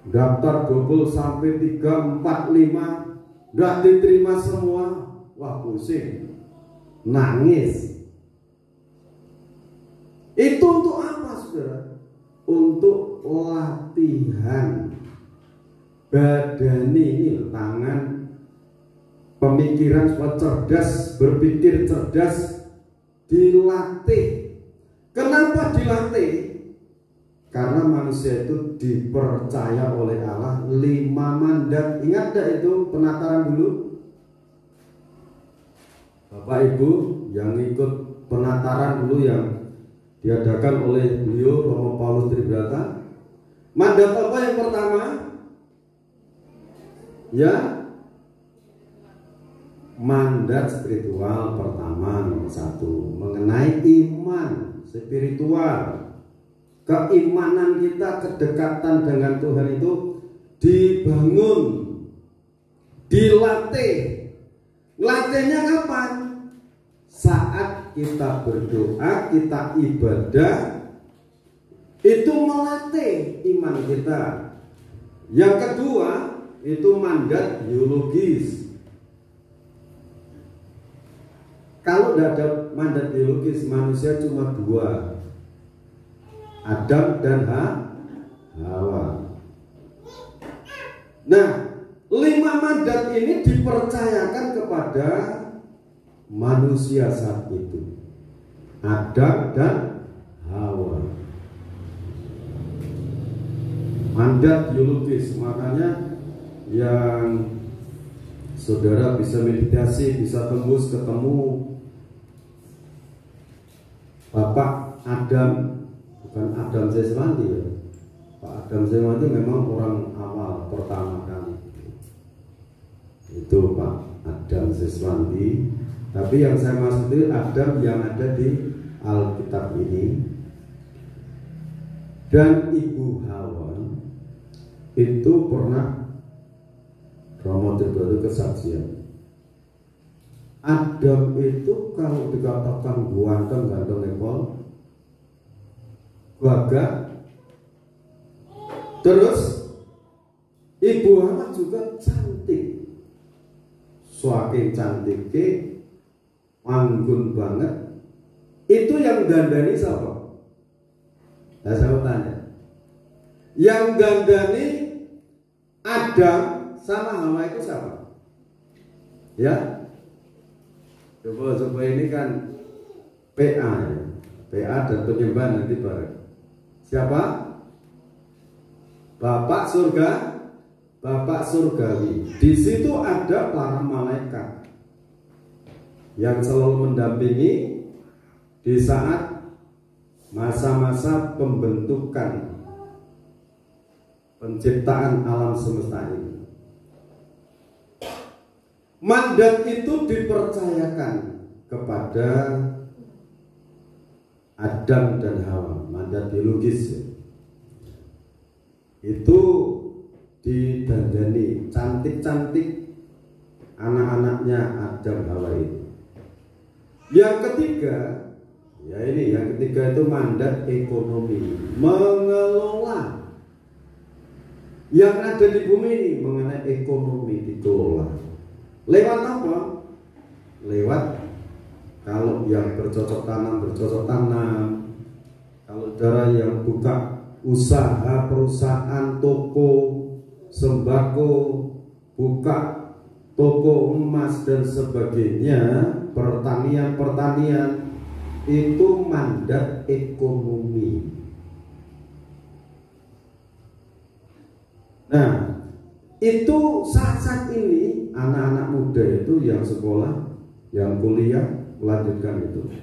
daftar double sampai 3, 4, 5 tidak diterima semua. Wah, pusing, nangis. Itu untuk apa, saudara? Untuk latihan badani ini, tangan, pemikiran supaya cerdas, berpikir cerdas, dilatih. Kenapa dilatih? Karena manusia itu dipercaya oleh Allah 5 mandat. Ingat gak itu penataran dulu? Bapak Ibu yang ikut penataran dulu yang diadakan oleh beliau Romo Paulus Tribrata. Mandat apa yang pertama? Ya, mandat spiritual pertama nomor 1 mengenai iman spiritual. Keimanan kita, kedekatan dengan Tuhan itu dibangun, dilatih. Latihnya kapan? Saat kita berdoa, kita ibadah, itu melatih iman kita. Yang kedua, itu mandat biologis. Kalau tidak ada mandat biologis, manusia cuma 2, Adam dan Hawa. Nah, 5 mandat ini dipercayakan kepada manusia saat itu, Adam dan Hawa. Mandat biologis, makanya yang saudara bisa meditasi, bisa tembus ketemu Bapak Adam, bukan Adam Seswandi ya. Pak Adam Seswandi memang orang awal pertama kali. Itu Pak Adam Seswandi. Tapi yang saya maksud itu Adam yang ada di Alkitab ini. Dan Ibu Hawa itu pernah Romo Tribrata kesaksian. Adam itu kalau dikatakan ganteng nepal, gagah. Terus Ibu Hawa juga cantik, saking cantiknya, anggun banget. Itu yang dandani siapa? Nah, saya tanya. Yang dandani Adam sama Hawa itu siapa? Ya, coba ini kan PA ya. PA dan penyembah nanti bareng. Siapa? Bapak surgawi. Di situ ada para malaikat yang selalu mendampingi di saat masa-masa pembentukan penciptaan alam semesta ini. Mandat itu dipercayakan kepada Adam dan Hawa, mandat biologis ya. Itu didandani cantik-cantik anak-anaknya Adam Hawa itu. Yang ketiga, ya ini yang ketiga itu mandat ekonomi, mengelola yang ada di bumi ini mengenai ekonomi dikelola. Lewat apa? Lewat kalau yang bercocok tanam, kalau saudara yang buka usaha, perusahaan, toko, sembako, buka toko emas dan sebagainya, pertanian, itu mandat ekonomi. Nah, itu saat ini anak-anak muda itu yang sekolah, yang kuliah, melanjutkan itu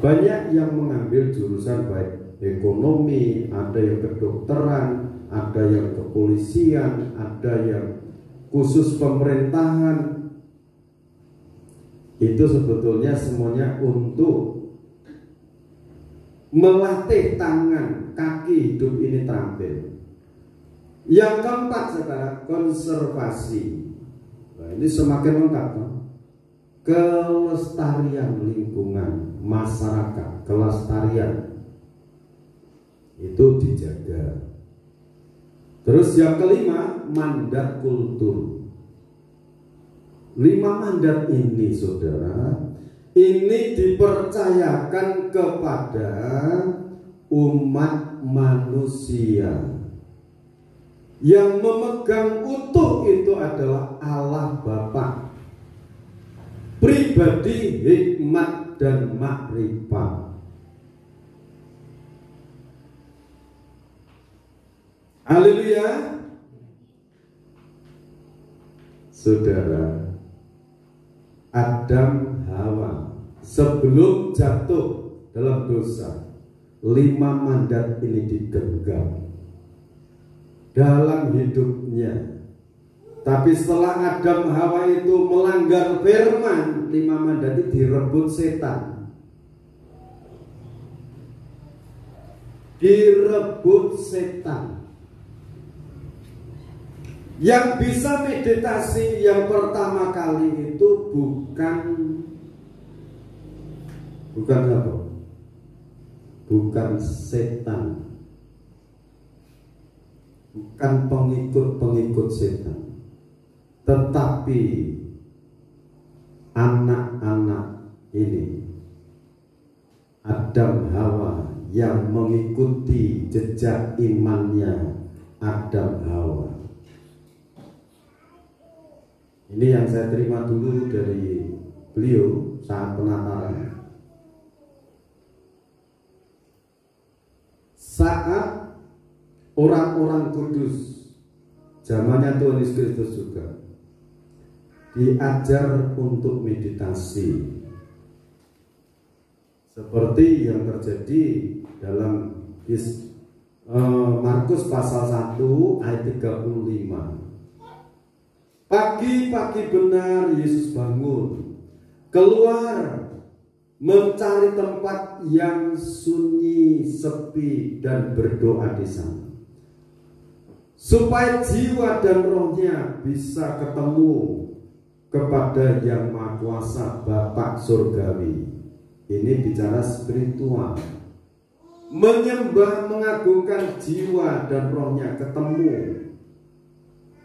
banyak yang mengambil jurusan baik ekonomi, ada yang kedokteran, ada yang kepolisian, ada yang khusus pemerintahan. Itu sebetulnya semuanya untuk melatih tangan, kaki hidup ini terampil. Yang keempat sekarang konservasi. Nah, ini semakin lengkap, kelestarian lingkungan masyarakat, kelestarian itu dijaga. Terus yang kelima, mandat kultur. 5 mandat ini, saudara, ini dipercayakan kepada umat manusia. Yang memegang utuh itu adalah Allah Bapa, pribadi, hikmat dan makrifat. Haleluya. Saudara, Adam Hawa sebelum jatuh dalam dosa, 5 mandat ini digenggam dalam hidupnya. Tapi setelah Adam Hawa itu melanggar firman, 5 mandat itu direbut setan. Direbut setan. Yang bisa meditasi yang pertama kali itu bukan apa? Bukan setan. Bukan pengikut setan, tetapi anak-anak ini, Adam Hawa, yang mengikuti jejak imannya Adam Hawa. Ini yang saya terima dulu dari beliau saat penataran. Saat orang-orang kudus zamannya Tuhan Yesus Kristus juga diajar untuk meditasi, seperti yang terjadi dalam Markus pasal 1 ayat 35. Pagi-pagi benar Yesus bangun, keluar mencari tempat yang sunyi, sepi, dan berdoa di sana, supaya jiwa dan rohnya bisa ketemu kepada Yang Maha Kuasa, Bapa Surgawi. Ini bicara spiritual, menyembah, mengagungkan jiwa dan rohnya ketemu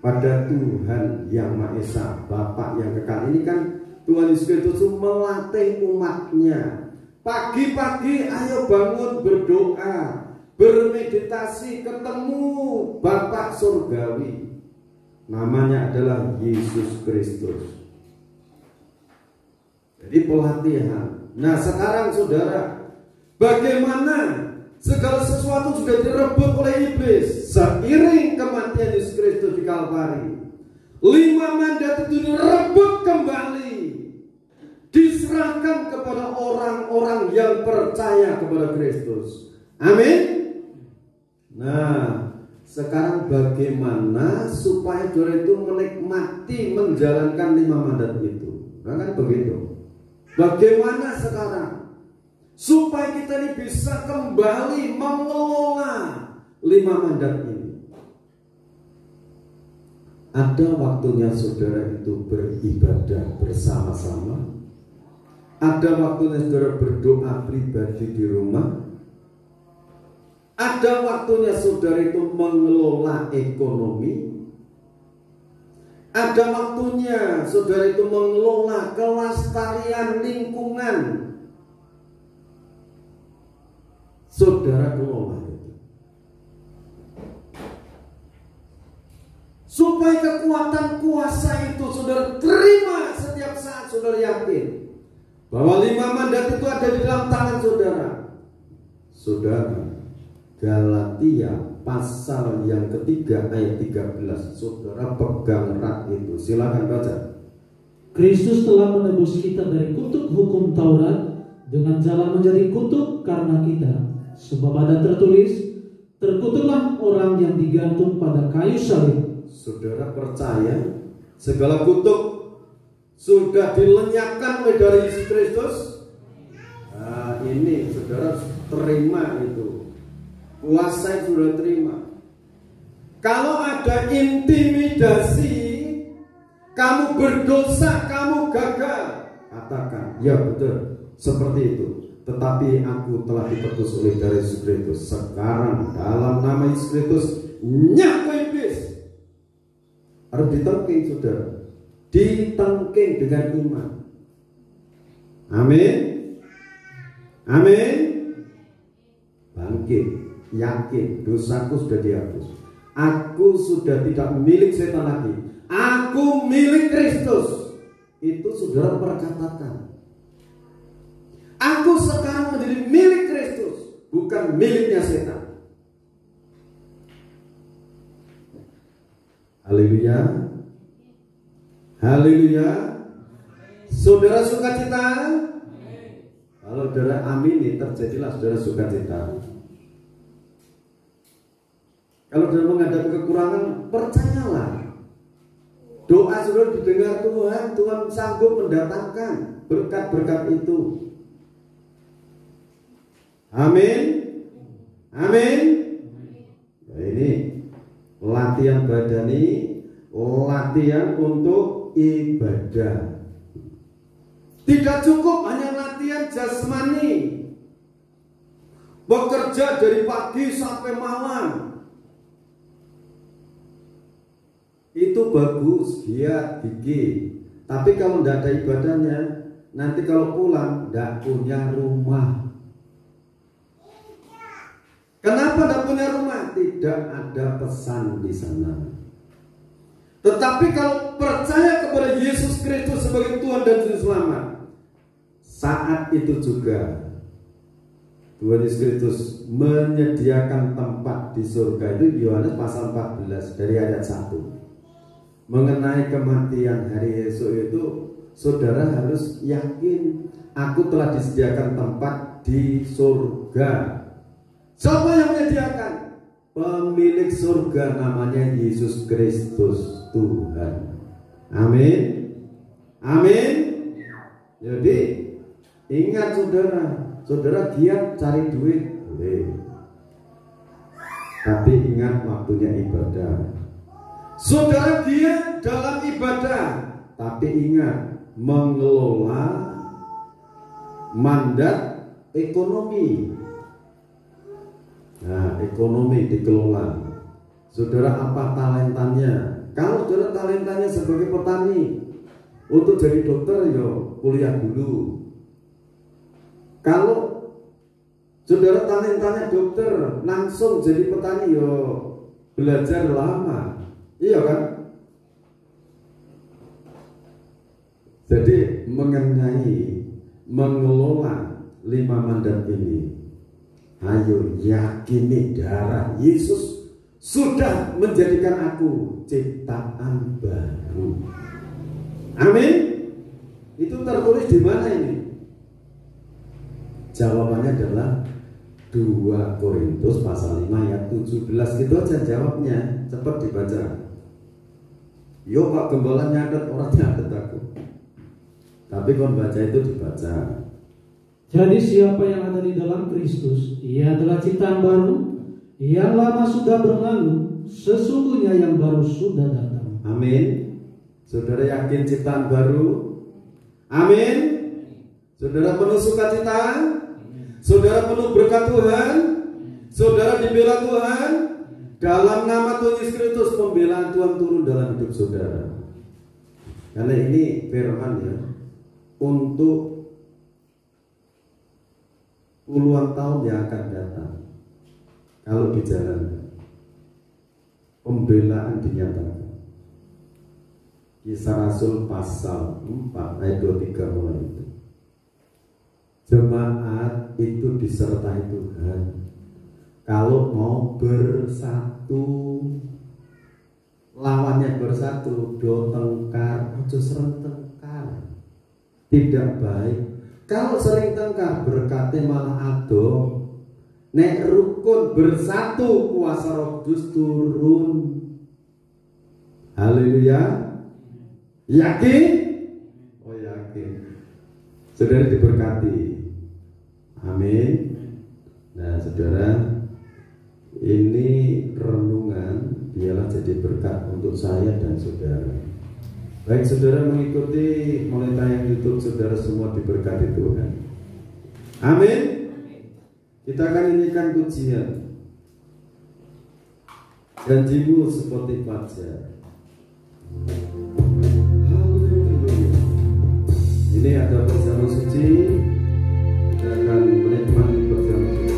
pada Tuhan Yang Maha Esa, Bapa yang kekal. Ini kan Tuhan Yesus Kristus melatih umatnya Pagi-pagi ayo bangun berdoa, bermeditasi, ketemu Bapak Surgawi. Namanya adalah Yesus Kristus. Jadi pelatihan. Nah sekarang saudara, bagaimana segala sesuatu sudah direbut oleh iblis seiring kematian Yesus Kristus di Kalvari. 5 mandat itu direbut kembali, diserahkan kepada orang-orang yang percaya kepada Kristus. Amin. Nah, sekarang bagaimana supaya saudara itu menikmati menjalankan 5 mandat itu? Nah, kan begitu. Bagaimana sekarang supaya kita ini bisa kembali mengelola 5 mandat ini? Ada waktunya saudara itu beribadah bersama-sama. Ada waktunya saudara berdoa pribadi di rumah. Ada waktunya saudara itu mengelola ekonomi. Ada waktunya saudara itu mengelola kelestarian lingkungan. Saudara kelola itu. Supaya kekuatan kuasa itu saudara terima setiap saat, saudara yakin bahwa 5 mandat itu ada di dalam tangan saudara. Saudara, Galatia pasal yang ketiga ayat 13, saudara pegang erat itu. Silakan baca. Kristus telah menebus kita dari kutuk hukum Taurat dengan jalan menjadi kutuk karena kita. Sebab ada tertulis, terkutuklah orang yang digantung pada kayu salib. Saudara percaya segala kutuk sudah dilenyapkan oleh dari Yesus Kristus? Nah, ini saudara terima itu. Kuasa yang sudah terima. Kalau ada intimidasi, kamu berdosa, kamu gagal, katakan, ya betul, seperti itu. Tetapi aku telah ditebus oleh dari Yesus Kristus. Sekarang dalam nama Yesus Kristus, nyaku iblis. Harus ditengking saudara. Ditengking dengan iman. Amin. Amin. Bangkit, yakin dosaku sudah dihapus. Aku sudah tidak milik setan lagi. Aku milik Kristus. Itu saudara perkatakan. Aku sekarang menjadi milik Kristus, bukan miliknya setan. Haleluya. Haleluya. Saudara sukacita? Kalau saudara amini, terjadilah saudara sukacita. Kalau saudara menghadapi kekurangan, percayalah. Doa saudara didengar Tuhan. Tuhan sanggup mendatangkan berkat-berkat itu. Amin. Amin. Nah, ini latihan badani, latihan untuk ibadah. Tidak cukup hanya latihan jasmani, bekerja dari pagi sampai malam. Itu bagus, giat, gigih. Tapi kalau tidak ada ibadahnya, nanti kalau pulang tidak punya rumah. Kenapa tidak punya rumah? Tidak ada pesan di sana. Tetapi kalau percaya kepada Yesus Kristus sebagai Tuhan dan Juru Selamat, saat itu juga Tuhan Yesus Kristus menyediakan tempat di surga. Itu Yohanes pasal 14 dari ayat 1. Mengenai kematian hari esok itu, saudara harus yakin, aku telah disediakan tempat di surga. Siapa yang menyediakan? Pemilik surga, namanya Yesus Kristus Tuhan. Amin. Amin. Jadi ingat saudara, saudara giat cari duit boleh, tapi ingat waktunya ibadah. Saudara giat dalam ibadah, tapi ingat mengelola mandat ekonomi. Nah, ekonomi dikelola. Saudara apa talentanya? Kalau saudara talentanya sebagai petani, untuk jadi dokter ya kuliah dulu. Kalau saudara tanya dokter langsung jadi petani, yo belajar lama, iya kan? Jadi mengelola 5 mandat ini, ayo yakini darah Yesus sudah menjadikan aku ciptaan baru. Amin. Itu tertulis di mana ini? Jawabannya adalah 2 Korintus pasal 5 ayat 17. Gitu aja jawabnya, cepat dibaca. Yo Pak Gembala nyatet, orang nyatet aku. Tapi kon baca itu dibaca. Jadi siapa yang ada di dalam Kristus, ia adalah ciptaan baru. Yang lama sudah berlalu, sesungguhnya yang baru sudah datang. Amin. Saudara yakin ciptaan baru? Amin. Saudara penuh sukacita? Saudara penuh berkat Tuhan? Saudara dibela Tuhan? Dalam nama Tuhan Yesus Kristus, pembelaan Tuhan turun dalam hidup saudara. Karena ini firman ya, untuk puluhan tahun yang akan datang. Kalau dijalankan, pembelaan dinyatakan. Kisah Rasul pasal 4 ayat 23 mulai itu. Jemaat itu disertai Tuhan. Kalau mau bersatu, lawannya bersatu, do tengkar, ojo sering tengkar. Tidak baik. Kalau sering tengkar, berkatnya malah ado. Nek rukun bersatu, kuasa Roh Kudus turun. Haleluya. Yakin? Oh yakin. Saudara diberkati. Amin. Nah saudara, ini renungan biarlah jadi berkat untuk saya dan saudara. Baik saudara mengikuti mulai tayang YouTube, saudara semua diberkati Tuhan. Amin. Kita akan nyanyikan pujian. Janjimu seperti fajar. Ini ada perjamuan suci. Kita akan menikmati perjamuan suci.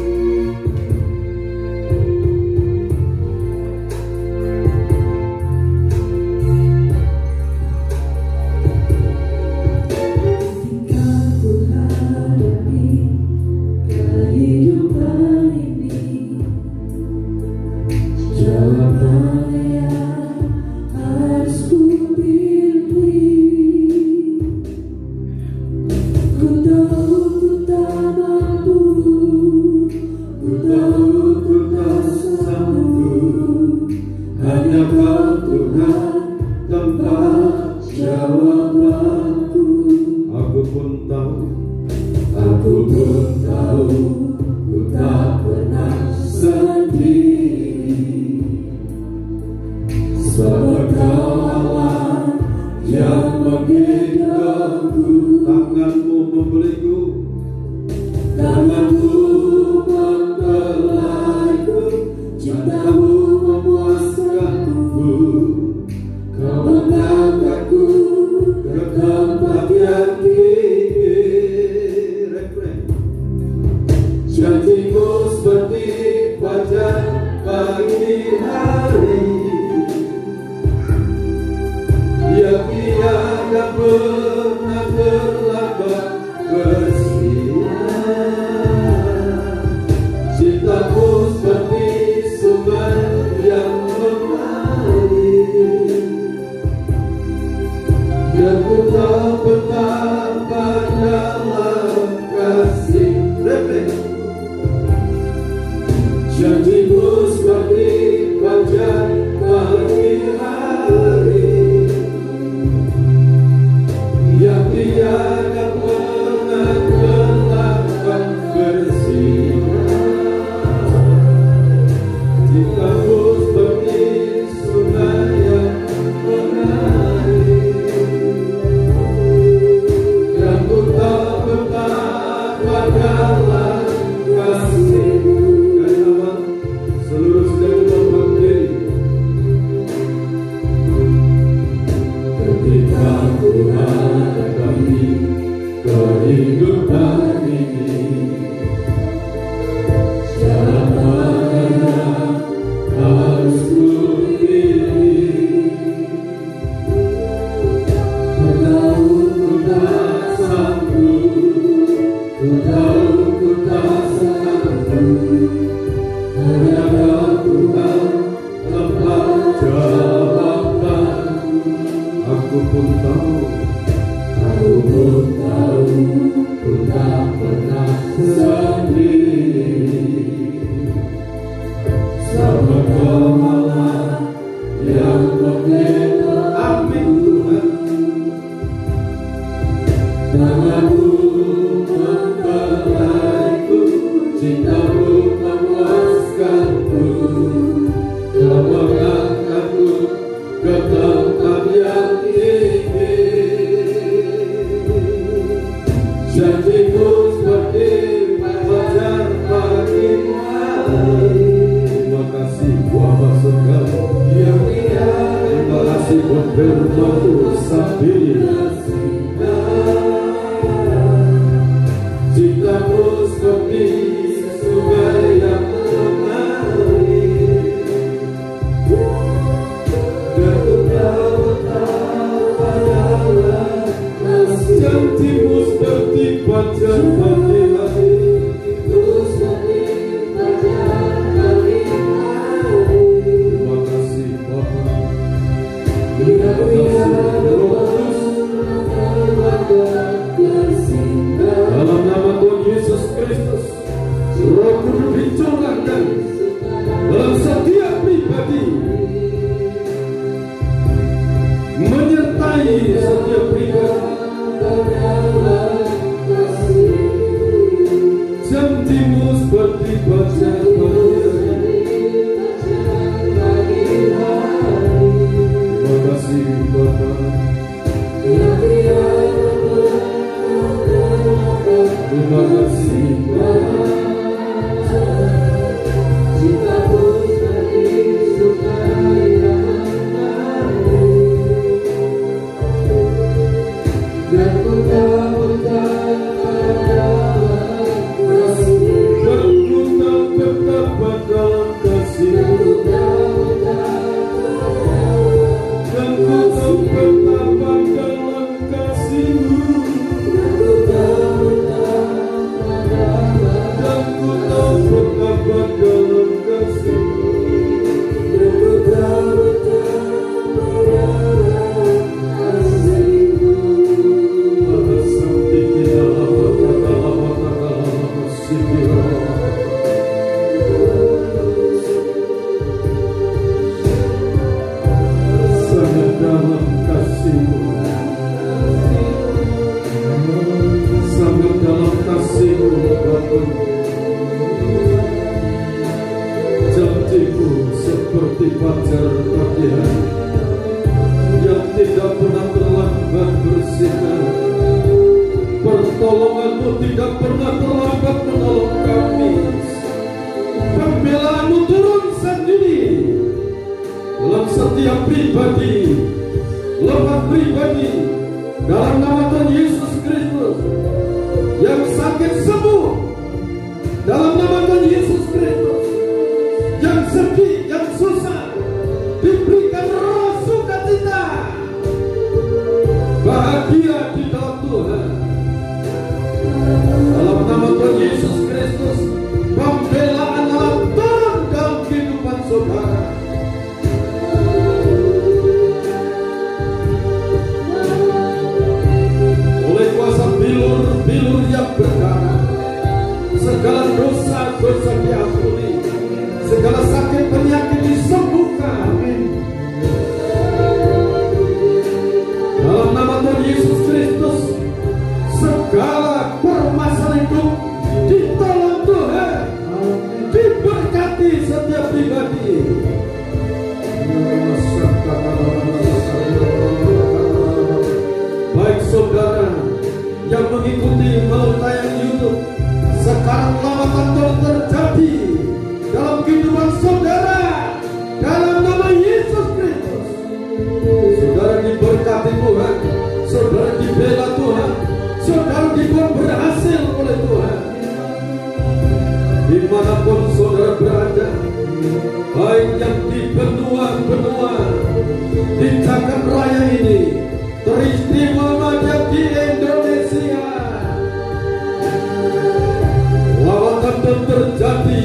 Terjadi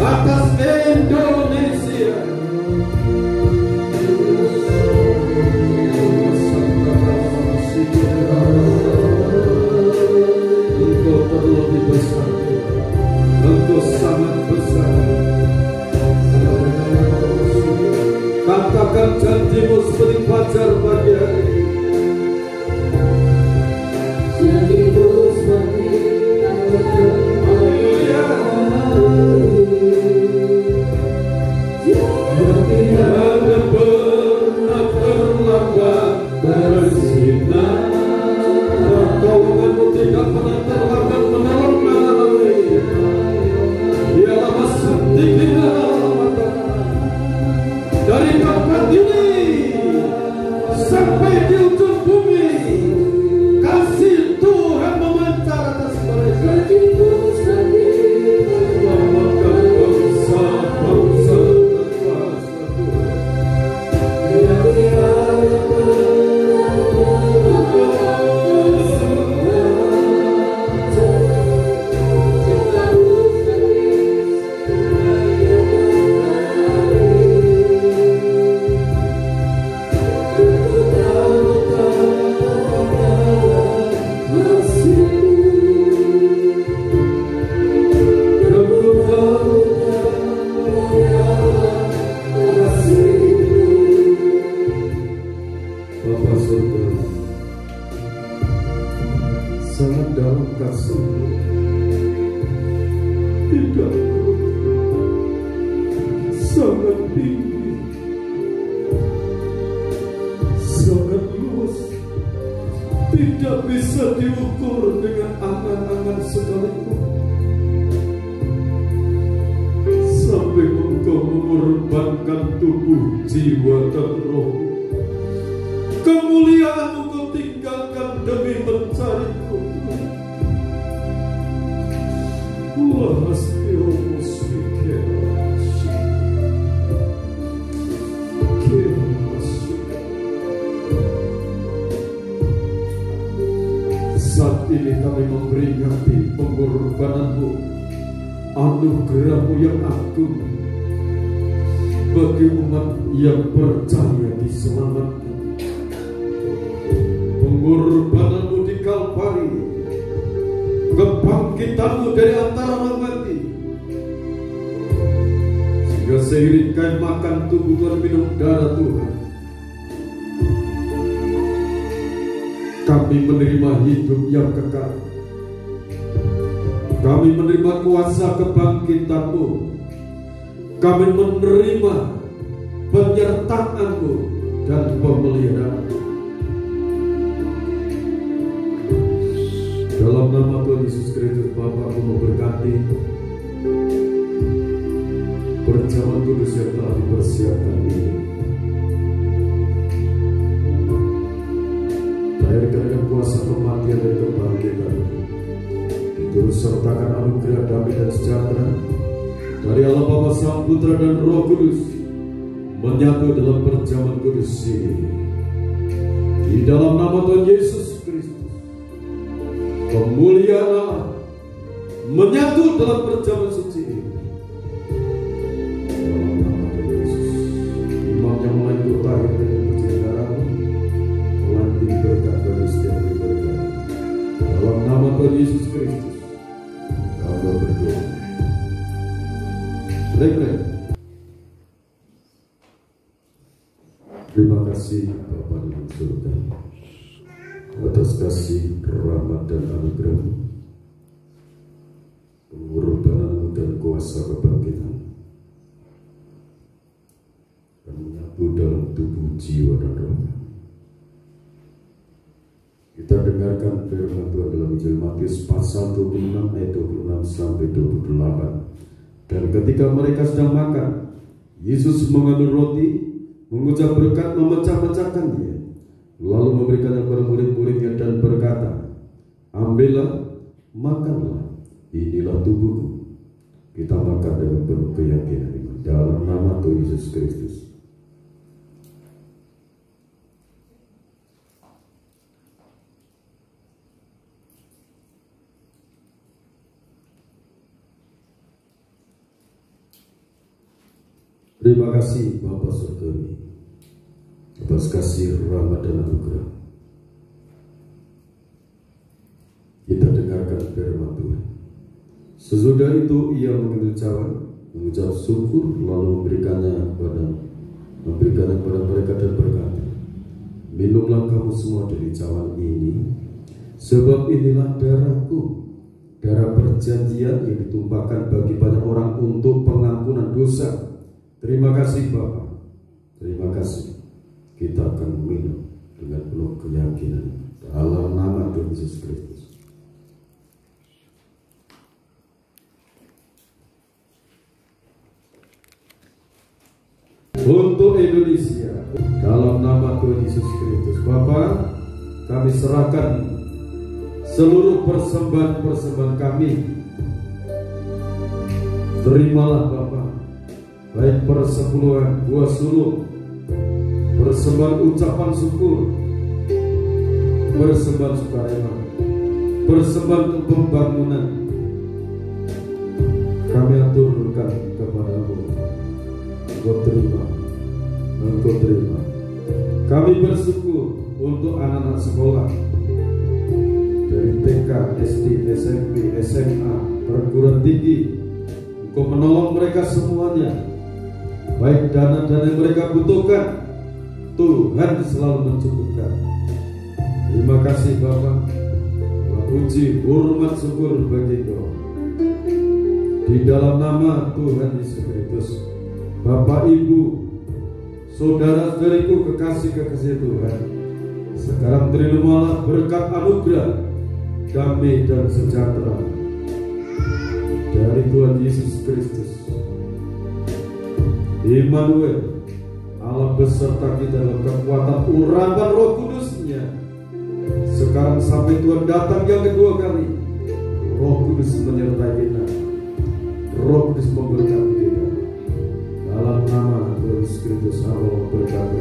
atas seperti fajar pagi hari. Haleluya. Jangan pernah terlambat bersinar. Pertolonganmu tidak pernah terlambat menolong kami. Dialah masa tingginya dari tempat ini sampai di ujung bumi. Kasih Tuhan memancar atas mereka. Selamatkan bangsa-bangsa dan bangsa Bapa surga, sangat dalam kasih, tidak sangat tinggi, sangat luas, tidak bisa diukur dengan angan-angan sekalipun. Sampai Engkau mengorbankan tubuh, jiwa, dan roh. Kemuliaan Engkau tinggalkan demi mencariku. Saat ini kami memperingati pengorbananmu, anugerahmu yang agung bagi umat yang percaya diselamatkan. Pengorbananmu di Kalvari, kebangkitanmu dari antara orang mati, sehingga seiring kami makan tubuh dan minum darah Tuhan, kami menerima hidup yang kekal. Kami menerima kuasa kebangkitanmu. Kami menerima penyertaan-Mu dan pemeliharaan. Dalam nama Tuhan Yesus Kristus, Bapa-Ku memberkati perjamuan kudus yang telah dipersiapkan ini. Lahirkan dengan kuasa kematian dan kebangkitan, turut sertakan anugerah damai dan sejahtera dari Allah Bapa, Sang Putra dan Roh Kudus menyatu dalam perjamuan kudus ini. Di dalam nama Tuhan Yesus Kristus, kemuliaan Allah menyatu dalam perjamuan suci ini. Dalam nama Tuhan Yesus, imam yang mulai bertahir dengan perjalanan melantik berkat bagi setiap berkat. Dalam nama Tuhan Yesus Kristus, kami berdoa. Baik. Terima kasih Bapa di surga atas kasih, rahmat dan anugerah, pengorbanan dan kuasa kebangkitan, dan menyatu dalam tubuh, jiwa dan roh. Kita dengarkan firman Tuhan dalam Injil Matius pasal 26 ayat 26 sampai 28. Dan ketika mereka sedang makan, Yesus mengambil roti, mengucap berkat, memecah-mecahkannya, lalu memberikannya kepada murid-muridnya dan berkata, ambillah, makanlah, inilah tubuhku. Kita makan dengan penuh keyakinan dalam nama Tuhan Yesus Kristus. Terima kasih Bapa Surgawi atas kasih, rahmat dan anugerah. Kita dengarkan firman Tuhan. Sesudah itu ia mengambil cawan, mengucap syukur, lalu memberikannya kepada mereka dan berkata, minumlah kamu semua dari cawan ini, sebab inilah darahku, darah perjanjian yang ditumpahkan bagi banyak orang untuk pengampunan dosa. Terima kasih Bapa, terima kasih. Kita akan minum dengan penuh keyakinan dalam nama Tuhan Yesus Kristus. Untuk Indonesia, dalam nama Tuhan Yesus Kristus, Bapa, kami serahkan seluruh persembahan-persembahan kami. Terimalah Bapa, baik persepuluhan, buah sulung, persembahan ucapan syukur, persembahan sukarela, persembahan untuk pembangunan. Kami aturkan kepada-Mu. Engkau terima, Engkau terima. Kami bersyukur untuk anak-anak sekolah dari TK, SD, SMP, SMA, perguruan tinggi. Engkau menolong mereka semuanya, baik dana-dana yang mereka butuhkan, Tuhan selalu mencukupkan. Terima kasih Bapa. Puji, hormat, syukur bagi Engkau. Di dalam nama Tuhan Yesus Kristus, Bapak, Ibu, saudara-saudariku kekasih-kekasih Tuhan, sekarang terimalah berkat anugerah, damai dan sejahtera dari Tuhan Yesus Kristus, Immanuel, Allah beserta kita dalam kekuatan urapan Roh Kudus-Nya. Sekarang sampai Tuhan datang yang kedua kali, Roh Kudus menyertai kita, Roh Kudus memberkati kita. Dalam nama Tuhan Yesus Kristus, Allah berkati.